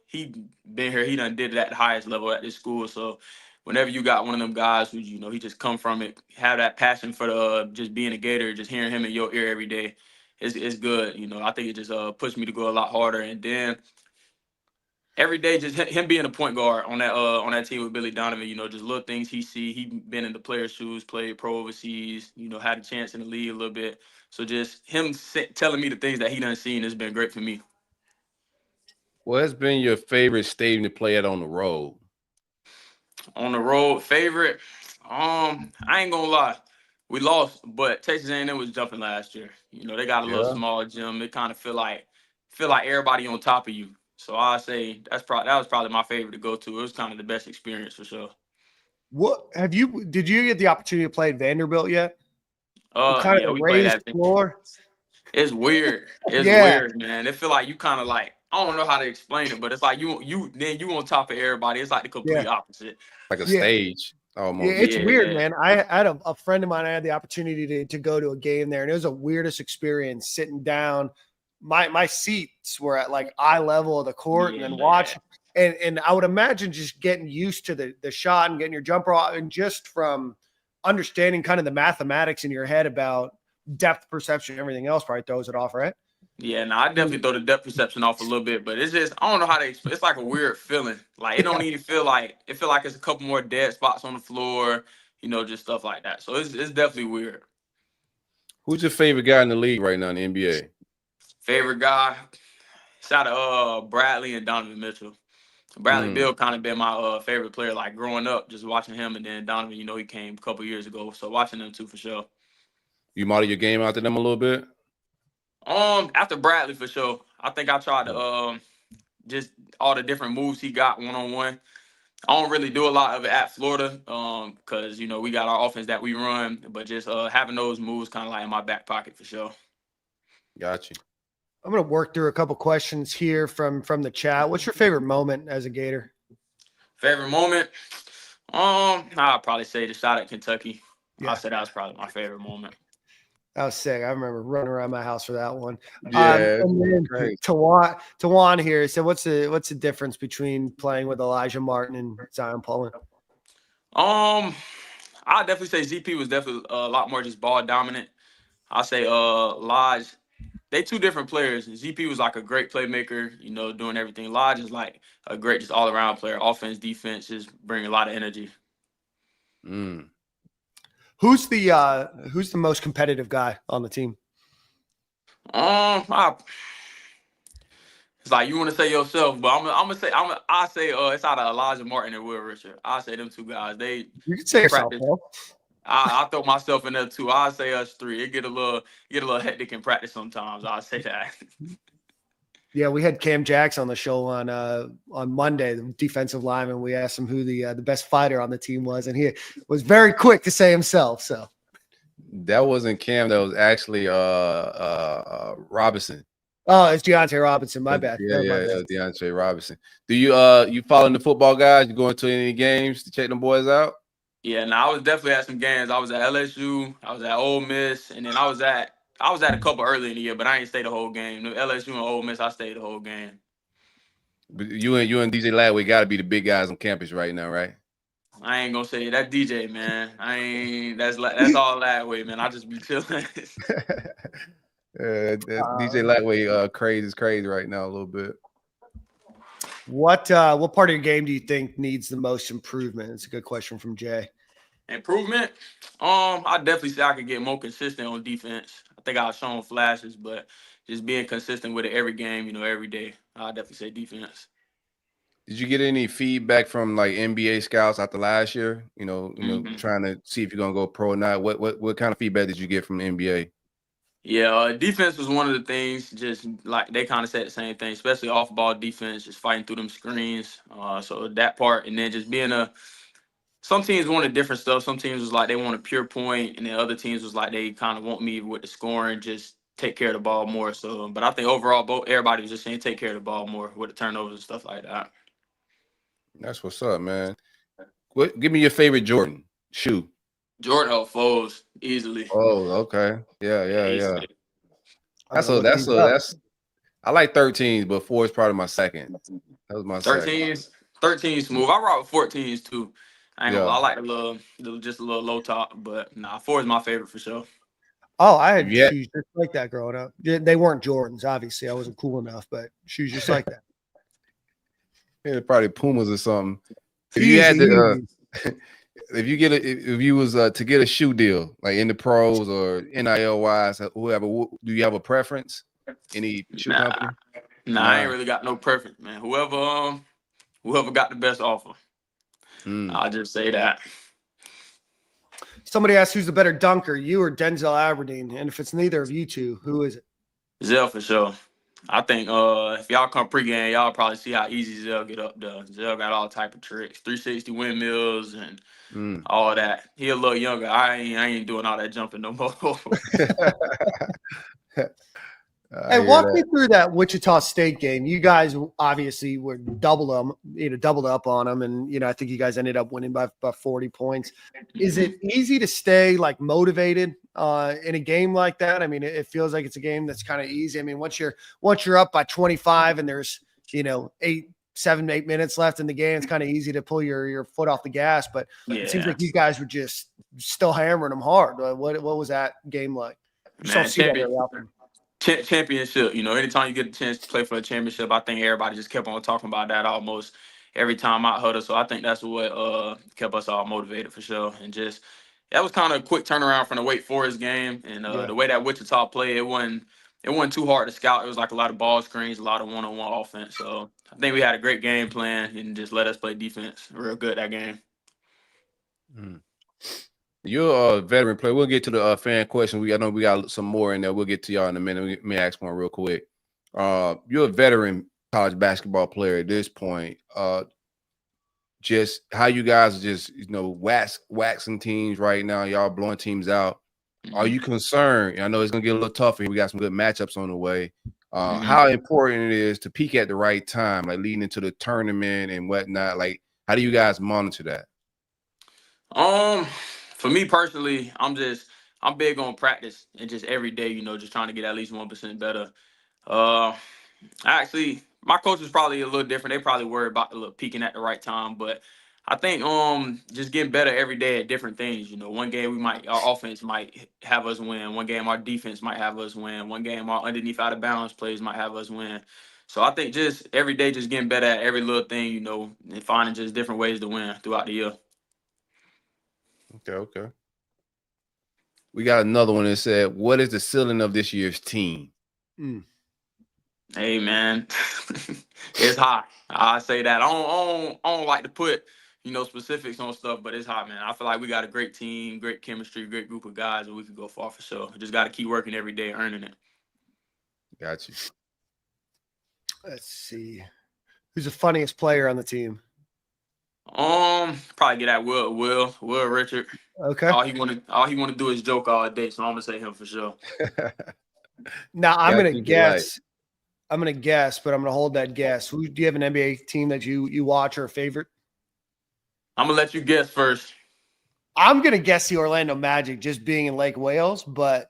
he been here. He done did it at the highest level at this school. So whenever you got one of them guys who he just come from it, have that passion for the just being a Gator, just hearing him in your ear every day, it's good. I think it just pushed me to go a lot harder. And then every day, just him being a point guard on that team with Billy Donovan, just little things he see. He been in the player's shoes, played pro overseas, had a chance in the league a little bit. So just him telling me the things that he done seen has been great for me. What has been your favorite stadium to play at on the road? On the road, favorite? I ain't gonna lie, we lost, but Texas A&M was jumping last year. They got a little small gym. It kind of feel like everybody on top of you. So I say that was probably my favorite to go to. It was kind of the best experience for sure. Did you get the opportunity to play at Vanderbilt yet? Kind of we played raised that floor. It's weird. It's weird, man. It feel like you kind of like, I don't know how to explain it, but it's like you on top of everybody. It's like the complete opposite. Like a stage almost. Yeah, it's weird, man. I had a friend of mine. I had the opportunity to go to a game there, and it was the weirdest experience sitting down. My seats were at like eye level of the court, and then watching. And I would imagine just getting used to the shot and getting your jumper off, and just from understanding kind of the mathematics in your head about depth perception and everything else probably throws it off, right? Yeah, no, I definitely throw the depth perception off a little bit, but it's just I don't know how to explain. It's like a weird feeling. Like it don't even feel like it's a couple more dead spots on the floor, just stuff like that. So it's definitely weird. Who's your favorite guy in the league right now in the NBA? Favorite guy? Shout out Bradley and Donovan Mitchell. Bradley Beal kind of been my favorite player, like growing up, just watching him, and then Donovan, he came a couple years ago, so watching them two for sure. You model your game after them a little bit? After Bradley for sure. I think I tried to just all the different moves he got one-on-one. I don't really do a lot of it at Florida, because we got our offense that we run, but just having those moves kind of like in my back pocket for sure. Got you. I'm going to work through a couple questions here from the chat. What's your favorite moment as a Gator? Favorite moment? I'd probably say the shot at Kentucky. Yeah. I'd say that was probably my favorite moment. That was sick. I remember running around my house for that one. Yeah, and then Tawan here said, "What's the difference between playing with Elijah Martin and Zion Pullen?" I definitely say ZP was definitely a lot more just ball dominant. I say Lodge. They two different players. ZP was like a great playmaker, doing everything. Lodge is like a great just all around player. Offense, defense, just bring a lot of energy. Who's the most competitive guy on the team? It's like you want to say yourself, but I say it's out of Elijah Martin and Will Richard. I say them two guys. You can say yourself, Paul. I throw myself in there too. I say us three. It get a little hectic in practice sometimes. I say that. Yeah, we had Cam Jackson on the show on Monday, the defensive lineman. We asked him who the best fighter on the team was, and he was very quick to say himself. So that wasn't Cam. That was actually Robinson. Oh, it's Deontay Robinson. My bad. Yeah, Deontay Robinson. Do you following the football guys? You going to any games to check them boys out? Yeah, I was definitely at some games. I was at LSU, I was at Ole Miss, and then I was at a couple early in the year, but I ain't stay the whole game. The LSU and Ole Miss, I stayed the whole game. But you and DJ Latway got to be the big guys on campus right now, right? I ain't gonna say that DJ, man. That's all Latway, man. I just be chilling. DJ Latway crazy right now a little bit. What part of your game do you think needs the most improvement? It's a good question from Jay. Improvement. I definitely say I could get more consistent on defense. I think I've shown flashes, but just being consistent with it every game, every day. I definitely say defense. Did you get any feedback from like NBA scouts after last year? Mhm. Trying to see if you're gonna go pro or not. What kind of feedback did you get from the NBA? Yeah, defense was one of the things. Just like they kind of said the same thing, especially off-ball defense, just fighting through them screens. So that part, and then just being some teams wanted different stuff. Some teams was like they want a pure point, and then other teams was like they kind of want me with the scoring, just take care of the ball more. So, but I think overall, everybody was just saying take care of the ball more with the turnovers and stuff like that. That's what's up, man. Give me your favorite Jordan shoe. Jordan Foles easily. Oh, okay. Yeah. Easily. I'm gonna look these up. I like 13s, but 4 is probably my second. That was my second. 13 smooth. I rock with 14s too. I ain't gonna Yeah. lie. I like just a little low top, but nah, 4 is my favorite for sure. Oh, I had Yeah. shoes just like that growing up. They weren't Jordans, obviously. I wasn't cool enough, but shoes just like that. Yeah, probably Pumas or something. If you had to, if you was to get a shoe deal, like in the pros or NIL wise, whoever, do you have a preference? Any shoe company? I ain't really got no preference, man. Whoever got the best offer. I'll just say that. Somebody asked who's the better dunker, you or Denzel Aberdeen? And if it's neither of you two, who is it? Zell for sure. I think if y'all come pregame, y'all probably see how easy Zell get up there. Zell got all type of tricks, 360 windmills and all that. He a little younger. I ain't doing all that jumping no more. Hey, walk me through that Wichita State game. You guys obviously were doubled up on them, and I think you guys ended up winning by 40 points. Is it easy to stay like motivated in a game like that? I mean, it feels like it's a game that's kind of easy. I mean, once you're up by 25 and there's 7, 8 minutes left in the game, it's kind of easy to pull your foot off the gas. But it seems like you guys were just still hammering them hard. What was that game like? Man, championship. Anytime you get a chance to play for a championship, I think everybody just kept on talking about that almost every time I huddle. So I think that's what kept us all motivated for sure. And just that was kind of a quick turnaround from the Wake Forest game, and the way that Wichita played, it wasn't too hard to scout. It was like a lot of ball screens, a lot of one-on-one offense. So I think we had a great game plan and just let us play defense real good that game. You're a veteran player. We'll get to the fan question. I know we got some more in there. We'll get to y'all in a minute. Let me ask one real quick. You're a veteran college basketball player at this point. Just how you guys are just waxing teams right now. Y'all blowing teams out. Are you concerned? I know it's gonna get a little tougher. We got some good matchups on the way. How important it is to peak at the right time, like leading into the tournament and whatnot. Like, how do you guys monitor that? For me personally, I'm big on practice and just every day, just trying to get at least 1% better. Actually, my coach is probably a little different. They probably worry about the peaking at the right time, but I think just getting better every day at different things. One game our offense might have us win. One game our defense might have us win. One game our underneath out of bounds plays might have us win. So I think just every day, just getting better at every little thing, and finding just different ways to win throughout the year. Okay. We got another one that said, "What is the ceiling of this year's team?" Hey man, it's high. I say that. I don't like to put specifics on stuff, but it's high, man. I feel like we got a great team, great chemistry, great group of guys, and we could go far for sure. Just got to keep working every day, earning it. Got you. Let's see, who's the funniest player on the team? Probably get at Will Richard. Okay. All he want to do is joke all day, so I'm gonna say him for sure. Now I'm gonna guess. I'm gonna guess, but I'm gonna hold that guess. Do you have an NBA team that you watch or a favorite? I'm gonna let you guess first. I'm gonna guess the Orlando Magic, just being in Lake Wales, but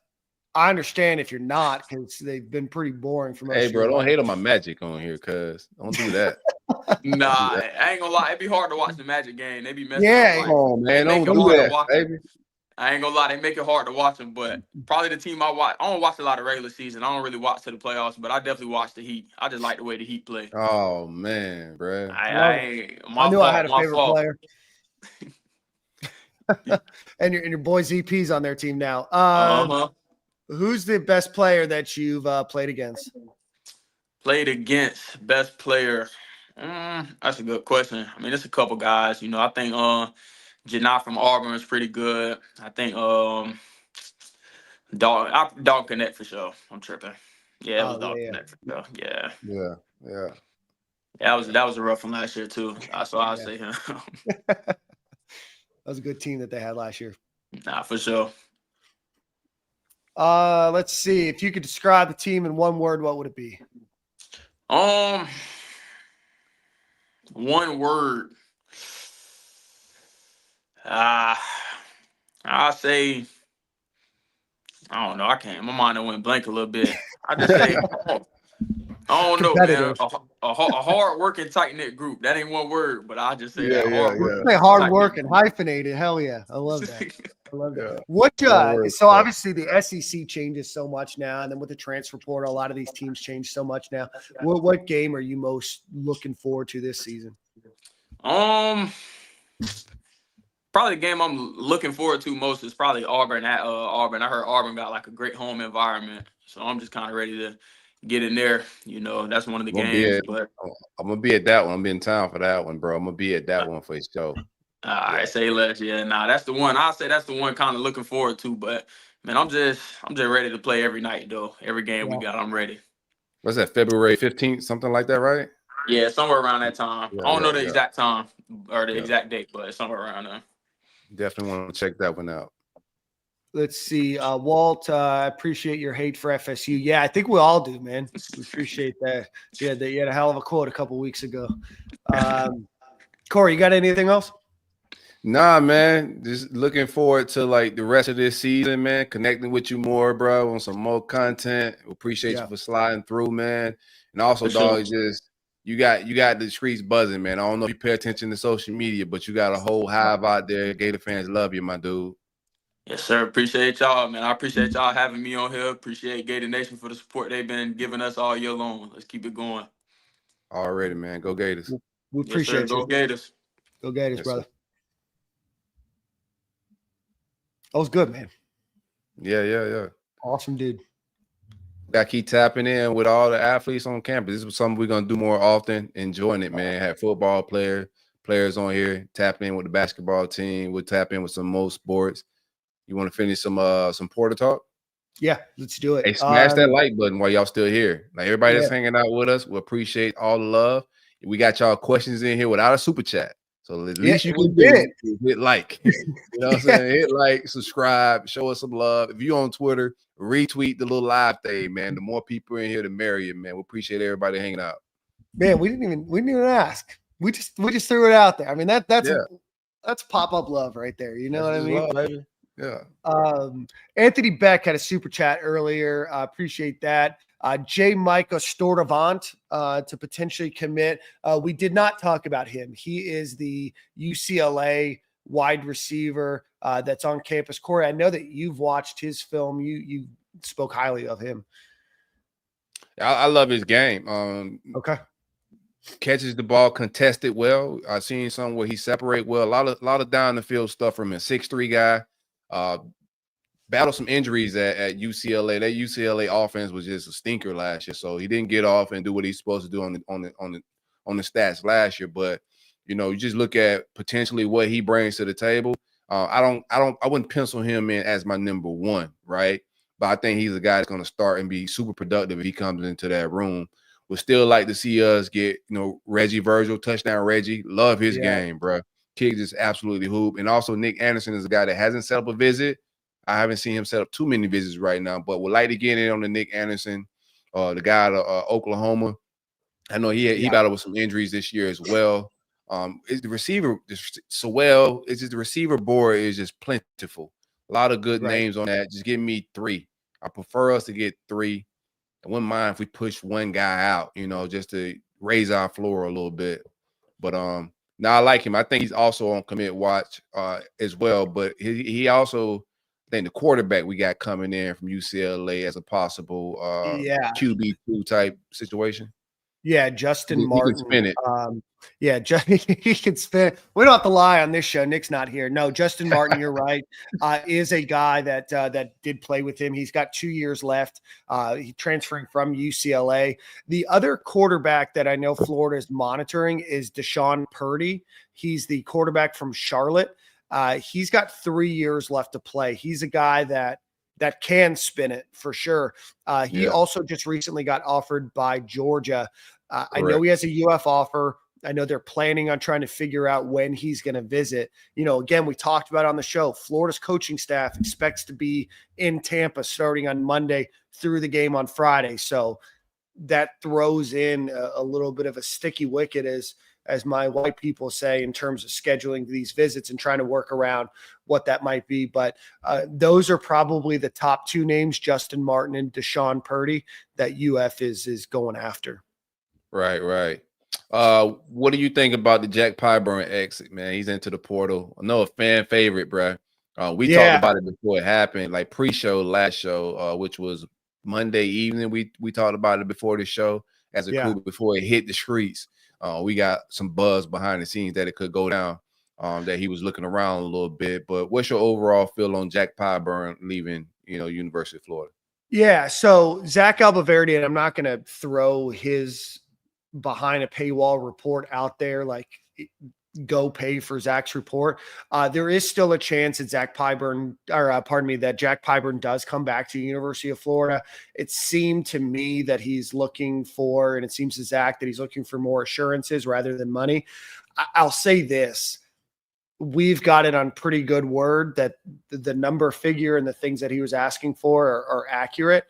I understand if you're not, because they've been pretty boring for most. Hey, bro, don't hate on my Magic on here, cuz don't do that. Nah, I ain't gonna lie. It'd be hard to watch the Magic game. They be messing. Yeah, come on, man, don't do that, baby. I ain't gonna lie, they make it hard to watch them, but probably the team I watch. I don't watch a lot of regular season. I don't really watch to the playoffs, but I definitely watch the Heat. I just like the way the Heat play. Oh man, bro. Love it. My I knew fault. I had a My favorite fault. player. and your boy ZP's on their team now. Who's the best player that you've played against? Played against best player. That's a good question. I mean, it's a couple guys. You know, I think Janai from Auburn is pretty good. I think Dog Connect for sure. I'm tripping. Yeah, it was Dog Connect for sure. Yeah. Yeah. Yeah. That was a rough one last year too. So I'll say him. That was a good team that they had last year. Nah, for sure. Let's see. If you could describe the team in one word, what would it be? One word. I'll say, I don't know. I can't. My mind went blank a little bit. I just say, I don't know, man. A hard working, tight knit group. That ain't one word, but I just say that hard work. Hard work and hyphenated. Hell yeah, I love that. I love that. What? So obviously the SEC changes so much now, and then with the transfer portal, a lot of these teams change so much now. What game are you most looking forward to this season? Probably the game I'm looking forward to most is probably Auburn at Auburn. I heard Auburn got like a great home environment, so I'm just kind of ready to get in there. You know, that's one of the games. But I'm gonna be at that one. I'm in town for that one, bro. I'm gonna be at that one for sure. All right, say less. Yeah, that's the one. I'll say that's the one kind of looking forward to. But man, I'm just ready to play every night though. Every game we got, I'm ready. What's that? February 15th, something like that, right? Yeah, somewhere around that time. I don't know the exact time or the exact date, but it's somewhere around there. Definitely want to check that one out. Let's see. Walt, I appreciate your hate for FSU. Yeah, I think we all do, man. We appreciate that. Yeah, you had a hell of a quote a couple weeks ago. Corey, you got anything else? Nah, man. Just looking forward to like the rest of this season, man. Connecting with you more, bro, on some more content. Appreciate you for sliding through, man. And also, dog, just you got the streets buzzing, man. I don't know if you pay attention to social media, but you got a whole hive out there. Gator fans love you, my dude. Yes, sir. Appreciate y'all, man. I appreciate y'all having me on here. Appreciate Gator Nation for the support they've been giving us all year long. Let's keep it going. Already, man. Go Gators. We appreciate you. Go Gators. Go Gators, brother. Sir. That was good, man. Yeah. Awesome, dude. Got to keep tapping in with all the athletes on campus. This is something we're going to do more often. Enjoying it, man. Have football players on here. Tapping in with the basketball team. We'll tap in with some more sports. You want to finish some Porter talk? Yeah, let's do it. Hey, smash that like button while y'all still here. Like everybody that's hanging out with us, we appreciate all the love. We got y'all questions in here without a super chat. So at least you can do it. Hit like. You know what I'm saying? Hit like, subscribe, show us some love. If you on Twitter, retweet the little live thing, man. The more people in here, the merrier, man. We appreciate everybody hanging out. Man, we didn't even ask. We just threw it out there. I mean, that's pop-up love right there. You know what I mean? Love, baby. Yeah. Anthony Beck had a super chat earlier. Appreciate that. J. Micah Stordavant to potentially commit. We did not talk about him. He is the UCLA wide receiver that's on campus. Corey, I know that you've watched his film. You spoke highly of him. I love his game. Okay. Catches the ball contested well. I've seen some where he separate well. A lot of down the field stuff from a 6'3" guy. Battled some injuries at UCLA. That UCLA offense was just a stinker last year, so he didn't get off and do what he's supposed to do on the stats last year. But you just look at potentially what he brings to the table. I wouldn't pencil him in as my number one, right? But I think he's a guy that's going to start and be super productive if he comes into that room. Would still like to see us get Reggie Virgil, touchdown Reggie. Love his game, bro. Kid just absolutely hoop. And also Nick Anderson is a guy that hasn't set up a visit. I haven't seen him set up too many visits right now, but would like to get in on the Nick Anderson, the guy out of Oklahoma. I know he battled with some injuries this year as well. Is the receiver so well? It's just the receiver board is just plentiful. A lot of good names on that. Just give me 3. I prefer us to get 3. I wouldn't mind if we push one guy out, just to raise our floor a little bit. But Now I like him. I think he's also on commit watch as well. But he also, I think the quarterback we got coming in from UCLA as a possible Yeah. QB2 type situation. Yeah, Justin He Martin. can spin it. Yeah, he can spin. We don't have to lie on this show. Nick's not here. No, Justin Martin, you're right. Is a guy that did play with him. He's got 2 years left. He transferring from UCLA. The other quarterback that I know Florida is monitoring is Deshaun Purdy. He's the quarterback from Charlotte. He's got 3 years left to play. He's a guy that can spin it for sure. He also just recently got offered by Georgia. I know he has a UF offer. I know they're planning on trying to figure out when he's going to visit. Again, we talked about on the show, Florida's coaching staff expects to be in Tampa starting on Monday through the game on Friday. So that throws in a little bit of a sticky wicket, as my white people say, in terms of scheduling these visits and trying to work around what that might be. But those are probably the top 2 names, Justin Martin and Deshaun Purdy, that UF is going after. Right. What do you think about the Jack Pyburn exit, man? He's into the portal. I know a fan favorite, bro. We talked about it before it happened, like pre-show, last show, which was Monday evening. We talked about it before the show as a crew before it hit the streets. We got some buzz behind the scenes that it could go down, that he was looking around a little bit. But what's your overall feel on Jack Pyburn leaving, University of Florida? Yeah, so Zach Albaverdi, and I'm not going to throw his behind a paywall report out there, like go pay for Zach's report. There is still a chance that Jack Pyburn does come back to the University of Florida. It seemed to me that he's looking for, and it seems to Zach that he's looking for more assurances rather than money. I'll say this. We've got it on pretty good word that the number figure and the things that he was asking for are accurate.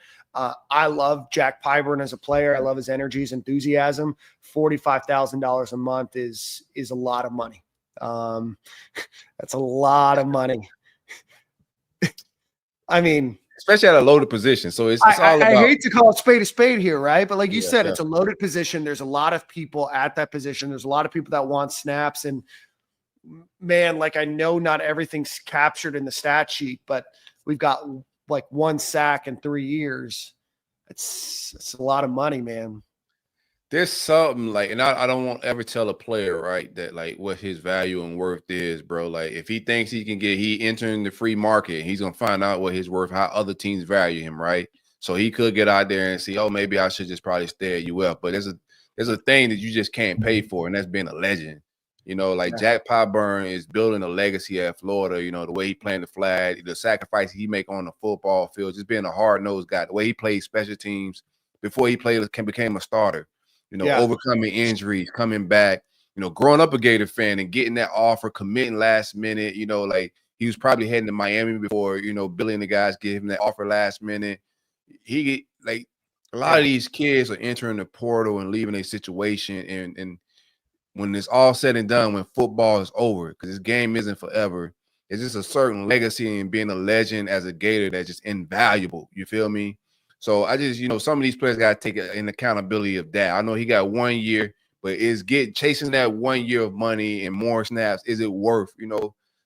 I love Jack Pyburn as a player. I love his energy, his enthusiasm. $45,000 a month is a lot of money. That's a lot of money. I mean, especially at a loaded position. So it's all about. I hate to call a spade here, right? But like you said, it's a loaded position. There's a lot of people at that position. There's a lot of people that want snaps. And man, like I know not everything's captured in the stat sheet, but we've got like 1 sack in 3 years. It's a lot of money, man. There's something like, and I don't want to ever tell a player, right, that like what his value and worth is, bro. Like if he thinks he entering the free market, he's gonna find out what his worth, how other teams value him, right? So he could get out there and see, oh, maybe I should just probably stay at UF. But there's a thing that you just can't pay for, and that's being a legend. Jack Pyburn is building a legacy at Florida, the way he playing the flag, the sacrifice he make on the football field, just being a hard-nosed guy, the way he played special teams before he became a starter, overcoming injuries, coming back, growing up a Gator fan and getting that offer, committing last minute, like he was probably heading to Miami before, Billy and the guys gave him that offer last minute. A lot of these kids are entering the portal and leaving a situation and when it's all said and done, when football is over, because this game isn't forever, it's just a certain legacy in being a legend as a Gator that's just invaluable. You feel me? So I just, some of these players got to take an accountability of that. I know he got 1 year, but chasing that 1 year of money and more snaps, is it worth,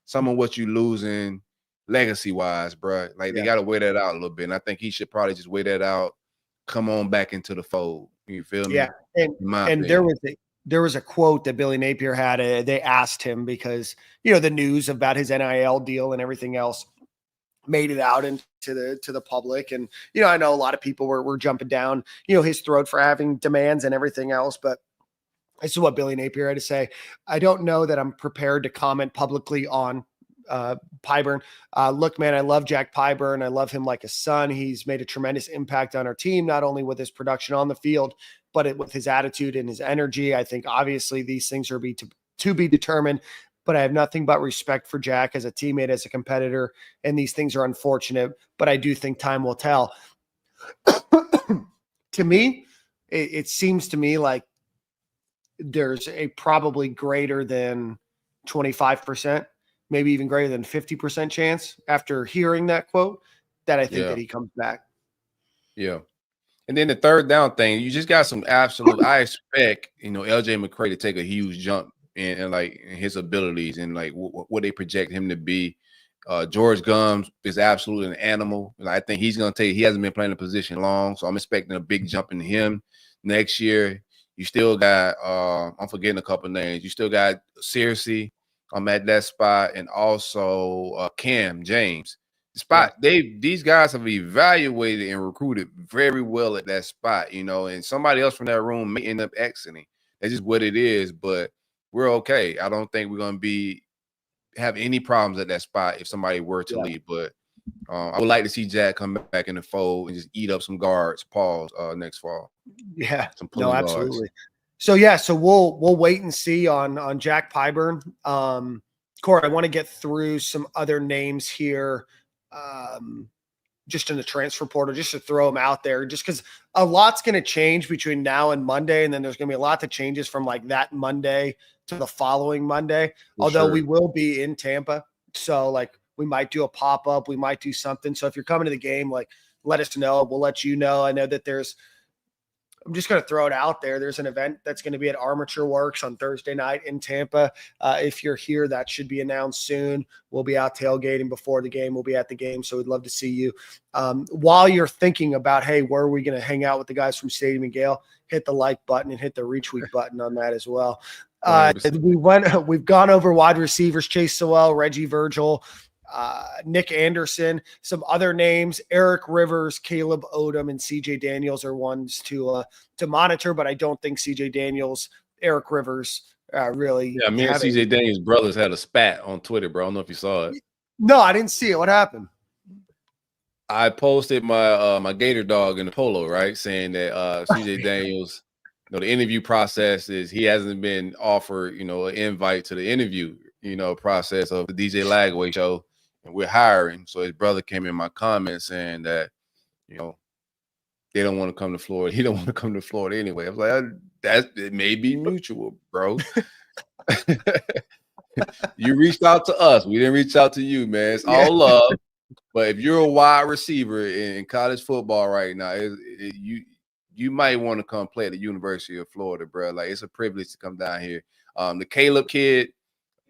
some of what you losing legacy-wise, bro? Like they got to weigh that out a little bit. And I think he should probably just weigh that out, come on back into the fold. You feel me? Yeah, and there was a quote that Billy Napier had. They asked him because, the news about his NIL deal and everything else made it out into the public. And, I know a lot of people were jumping down, his throat for having demands and everything else. But this is what Billy Napier had to say. I don't know that I'm prepared to comment publicly on Pyburn. Look, man, I love Jack Pyburn. I love him like a son. He's made a tremendous impact on our team, not only with his production on the field, but with his attitude and his energy. I think obviously these things are to be determined, but I have nothing but respect for Jack as a teammate, as a competitor, and these things are unfortunate, but I do think time will tell. To me, it seems to me like there's a probably greater than 25%, maybe even greater than 50% chance after hearing that quote that I think that he comes back. Yeah. And then the third down thing, you just got some absolute. I expect, LJ McCray to take a huge jump and like his abilities and like what they project him to be. George Gums is absolutely an animal. I think he's going to take. He hasn't been playing the position long, so I'm expecting a big jump in him next year. You still got. I'm forgetting a couple names. You still got Searcy. I'm at that spot, and also Cam James. The spot these guys have evaluated and recruited very well at that spot, and somebody else from that room may end up exiting. That's just what it is, but we're okay. I don't think we're going to have any problems at that spot if somebody were to leave. But I would like to see Jack come back in the fold and just eat up some guards, next fall. Yeah, no, absolutely. So we'll wait and see on Jack Pyburn. Corey, I want to get through some other names here, just in the transfer portal, just to throw them out there, just because a lot's going to change between now and Monday, and then there's going to be a lot that changes from like that Monday to the following Monday. Although we will be in Tampa, so like we might do a pop-up, we might do something. So if you're coming to the game, like let us know. We'll let you know. I know that I'm just going to throw it out there. There's an event that's going to be at Armature Works on Thursday night in Tampa. If you're here, that should be announced soon. We'll be out tailgating before the game. We'll be at the game, so we'd love to see you. While you're thinking about, hey, where are we going to hang out with the guys from Stadium and Gale, hit the like button and hit the retweet button on that as well. We've gone over wide receivers: Chase Sewell, Reggie Virgil, Nick Anderson, some other names, Eric Rivers, Caleb Odom, and CJ Daniels are ones to monitor, but I don't think CJ Daniels, Eric Rivers really. Yeah, me and CJ Daniels' brothers had a spat on Twitter, bro. I don't know if you saw it. No, I didn't see it. What happened? I posted my my Gator dog in the polo, right, saying that CJ Daniels, the interview process is he hasn't been offered, an invite to the interview, process of the DJ Lagway show. And we're hiring. So his brother came in my comments saying that, they don't want to come to Florida. He don't want to come to Florida anyway. I was like, it may be mutual, bro. You reached out to us. We didn't reach out to you, man. It's all love. But if you're a wide receiver in college football right now, you might want to come play at the University of Florida, bro. Like, it's a privilege to come down here. The Caleb kid,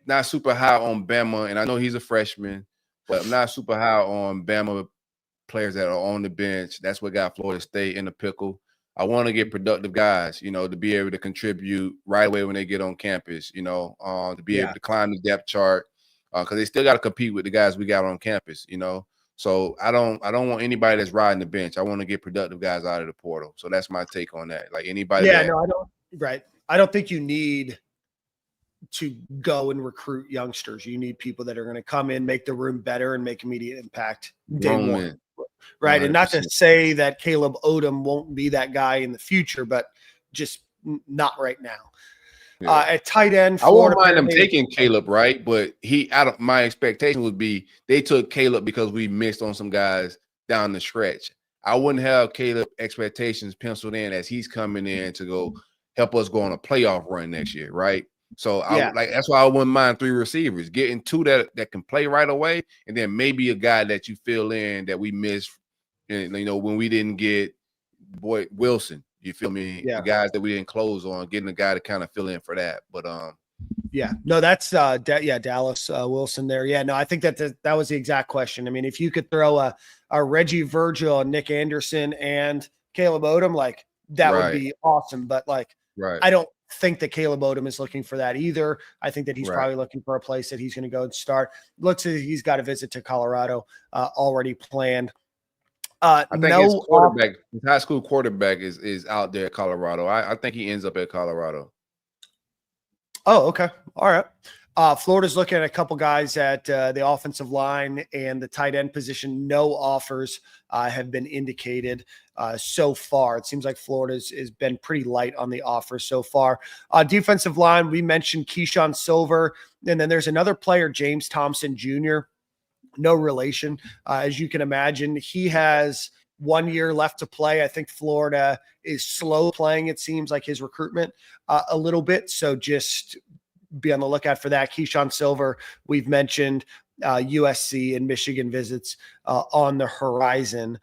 not super high on Bama, and I know he's a freshman. But I'm not super high on Bama players that are on the bench. That's what got Florida State in the pickle. I want to get productive guys, to be able to contribute right away when they get on campus, to be able to climb the depth chart, because they still got to compete with the guys we got on campus, So I don't want anybody that's riding the bench. I want to get productive guys out of the portal. So that's my take on that. Like anybody. Yeah, no, I don't. Right. I don't think you need to go and recruit youngsters. You need people that are going to come in, make the room better, and make immediate impact day one. Right. 100%. And not to say that Caleb Odom won't be that guy in the future, but just not right now. Yeah. At tight end, Florida, I won't mind them taking Caleb, right? But my expectation would be they took Caleb because we missed on some guys down the stretch. I wouldn't have Caleb expectations penciled in as he's coming in to go help us go on a playoff run next year, right? So that's why I wouldn't mind 3 receivers, getting 2 that can play right away, and then maybe a guy that you fill in that we missed, when we didn't get Wilson. You feel me? Yeah. The guys that we didn't close on, getting a guy to kind of fill in for that. But that's Dallas Wilson there. Yeah, no, I think that was the exact question. I mean, if you could throw a Reggie Virgil, Nick Anderson, and Caleb Odom, like that would be awesome. But I don't think that Caleb Odom is looking for that either. I think that he's probably looking for a place that he's going to go and start. Looks like he's got a visit to Colorado already planned. I think his quarterback, his high school quarterback is out there at Colorado. I think he ends up at Colorado. Oh, okay. All right. Florida's looking at a couple guys at the offensive line and the tight end position. No offers have been indicated so far. It seems like Florida's has been pretty light on the offers so far. Defensive line, we mentioned Keyshawn Silver. And then there's another player, James Thompson Jr., no relation. As you can imagine, he has 1 year left to play. I think Florida is slow playing, it seems like, his recruitment a little bit. So just be on the lookout for that. Keyshawn Silver, we've mentioned USC and Michigan visits on the horizon.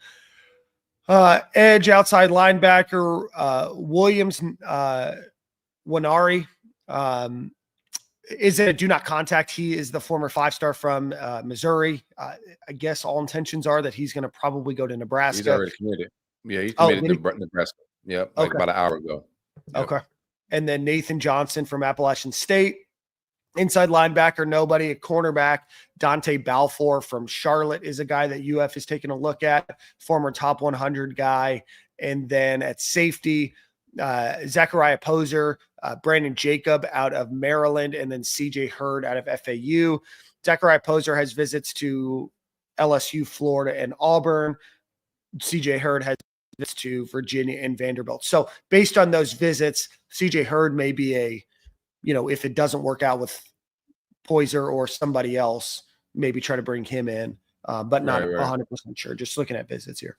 Edge, outside linebacker, Williams, Wanari. is it a do not contact? He is the former 5-star from Missouri. I guess all intentions are that he's going to probably go to Nebraska. He's already committed. Yeah, he's committed to Nebraska. Yep, like about an hour ago. Yep. Okay. And then Nathan Johnson from Appalachian State. Inside linebacker, nobody. A cornerback, Dante Balfour from Charlotte is a guy that UF is taking a look at, former top 100 guy. And then at safety, Zachariah Poser, Brandon Jacob out of Maryland, and then CJ Hurd out of FAU. Zachariah Poser has visits to LSU, Florida, and Auburn. CJ Hurd has visits to Virginia and Vanderbilt. So based on those visits, CJ Hurd may be a, if it doesn't work out with Poser or somebody else, maybe try to bring him in, but not 100% sure. Just looking at visits here.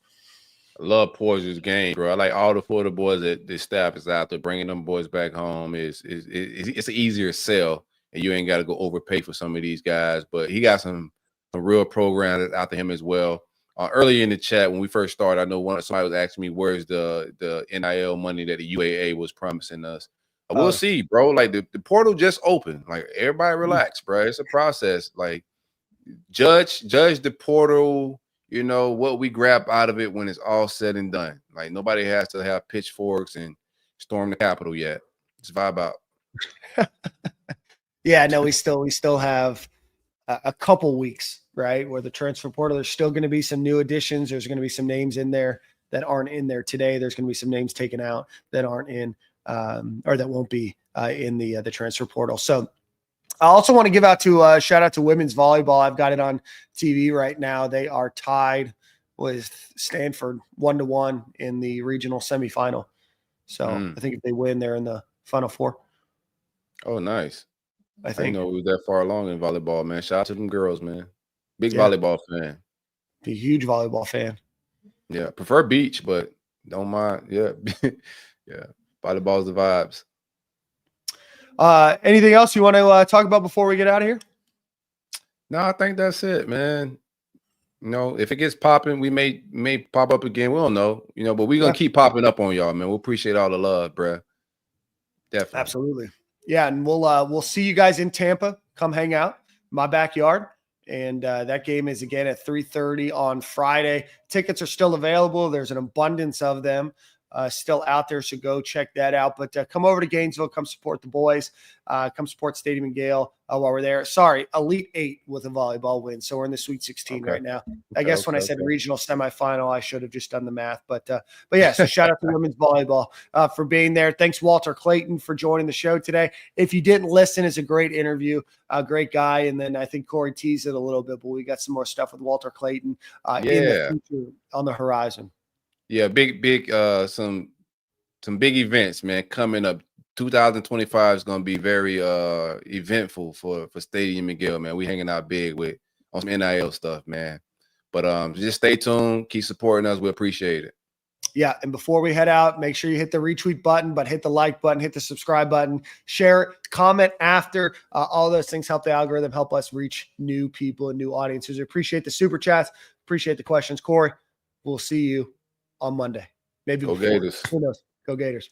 I love Poiser's game, bro. I like all the Florida boys that the staff is out there bringing them boys back home. It's an easier sell, and you ain't got to go overpay for some of these guys. But he got some real programs out to him as well. Earlier in the chat when we first started, I know somebody was asking me where's the NIL money that the UAA was promising us. We'll see, bro. Like the portal just opened. Like everybody relax, bro. It's a process. Like judge the portal, what we grab out of it when it's all said and done. Like nobody has to have pitchforks and storm the Capitol yet. Just vibe out. Yeah, no, we still have a couple weeks, right? Where the transfer portal, there's still going to be some new additions. There's going to be some names in there that aren't in there today. There's going to be some names taken out that aren't in. Or that won't be in the transfer portal. So I also want to give out to shout out to women's volleyball. I've got it on TV right now. They are tied with Stanford 1-1 in the regional semifinal. So I think if they win, they're in the Final Four. Oh, nice. I think. I didn't know we were that far along in volleyball, man. Shout out to them girls, man. Big volleyball fan. A huge volleyball fan. Yeah, prefer beach, but don't mind. Yeah, yeah. Volleyball's the vibes. Anything else you want to talk about before we get out of here? No, I think that's it, man. If it gets popping, we may pop up again. We don't know, but we're gonna keep popping up on y'all, man. We'll appreciate all the love, bro. Definitely. Absolutely. Yeah, and we'll see you guys in Tampa. Come hang out, my backyard. And that game is again at 3:30 on Friday. Tickets are still available. There's an abundance of them still out there, so go check that out. But come over to Gainesville, come support the boys, come support Stadium and Gale while we're there. Sorry, Elite 8 with a volleyball win, so we're in the Sweet 16 right now. I guess when I said regional semifinal, I should have just done the math. But yeah, so shout out to women's volleyball for being there. Thanks, Walter Clayton, for joining the show today. If you didn't listen, it's a great interview, a great guy. And then I think Corey teased it a little bit, but we got some more stuff with Walter Clayton in the future on the horizon. Yeah, big some big events, man, coming up. 2025 is going to be very eventful for Stadium and Gale, man. We hanging out big on some NIL stuff, man. But just stay tuned, keep supporting us. We appreciate it. Yeah, and before we head out, make sure you hit the retweet button, but hit the like button, hit the subscribe button, share it, comment after. All those things help the algorithm, help us reach new people and new audiences. We appreciate the super chats, appreciate the questions. Corey, we'll see you on Monday. Maybe Go before. Gators. Who knows? Go Gators.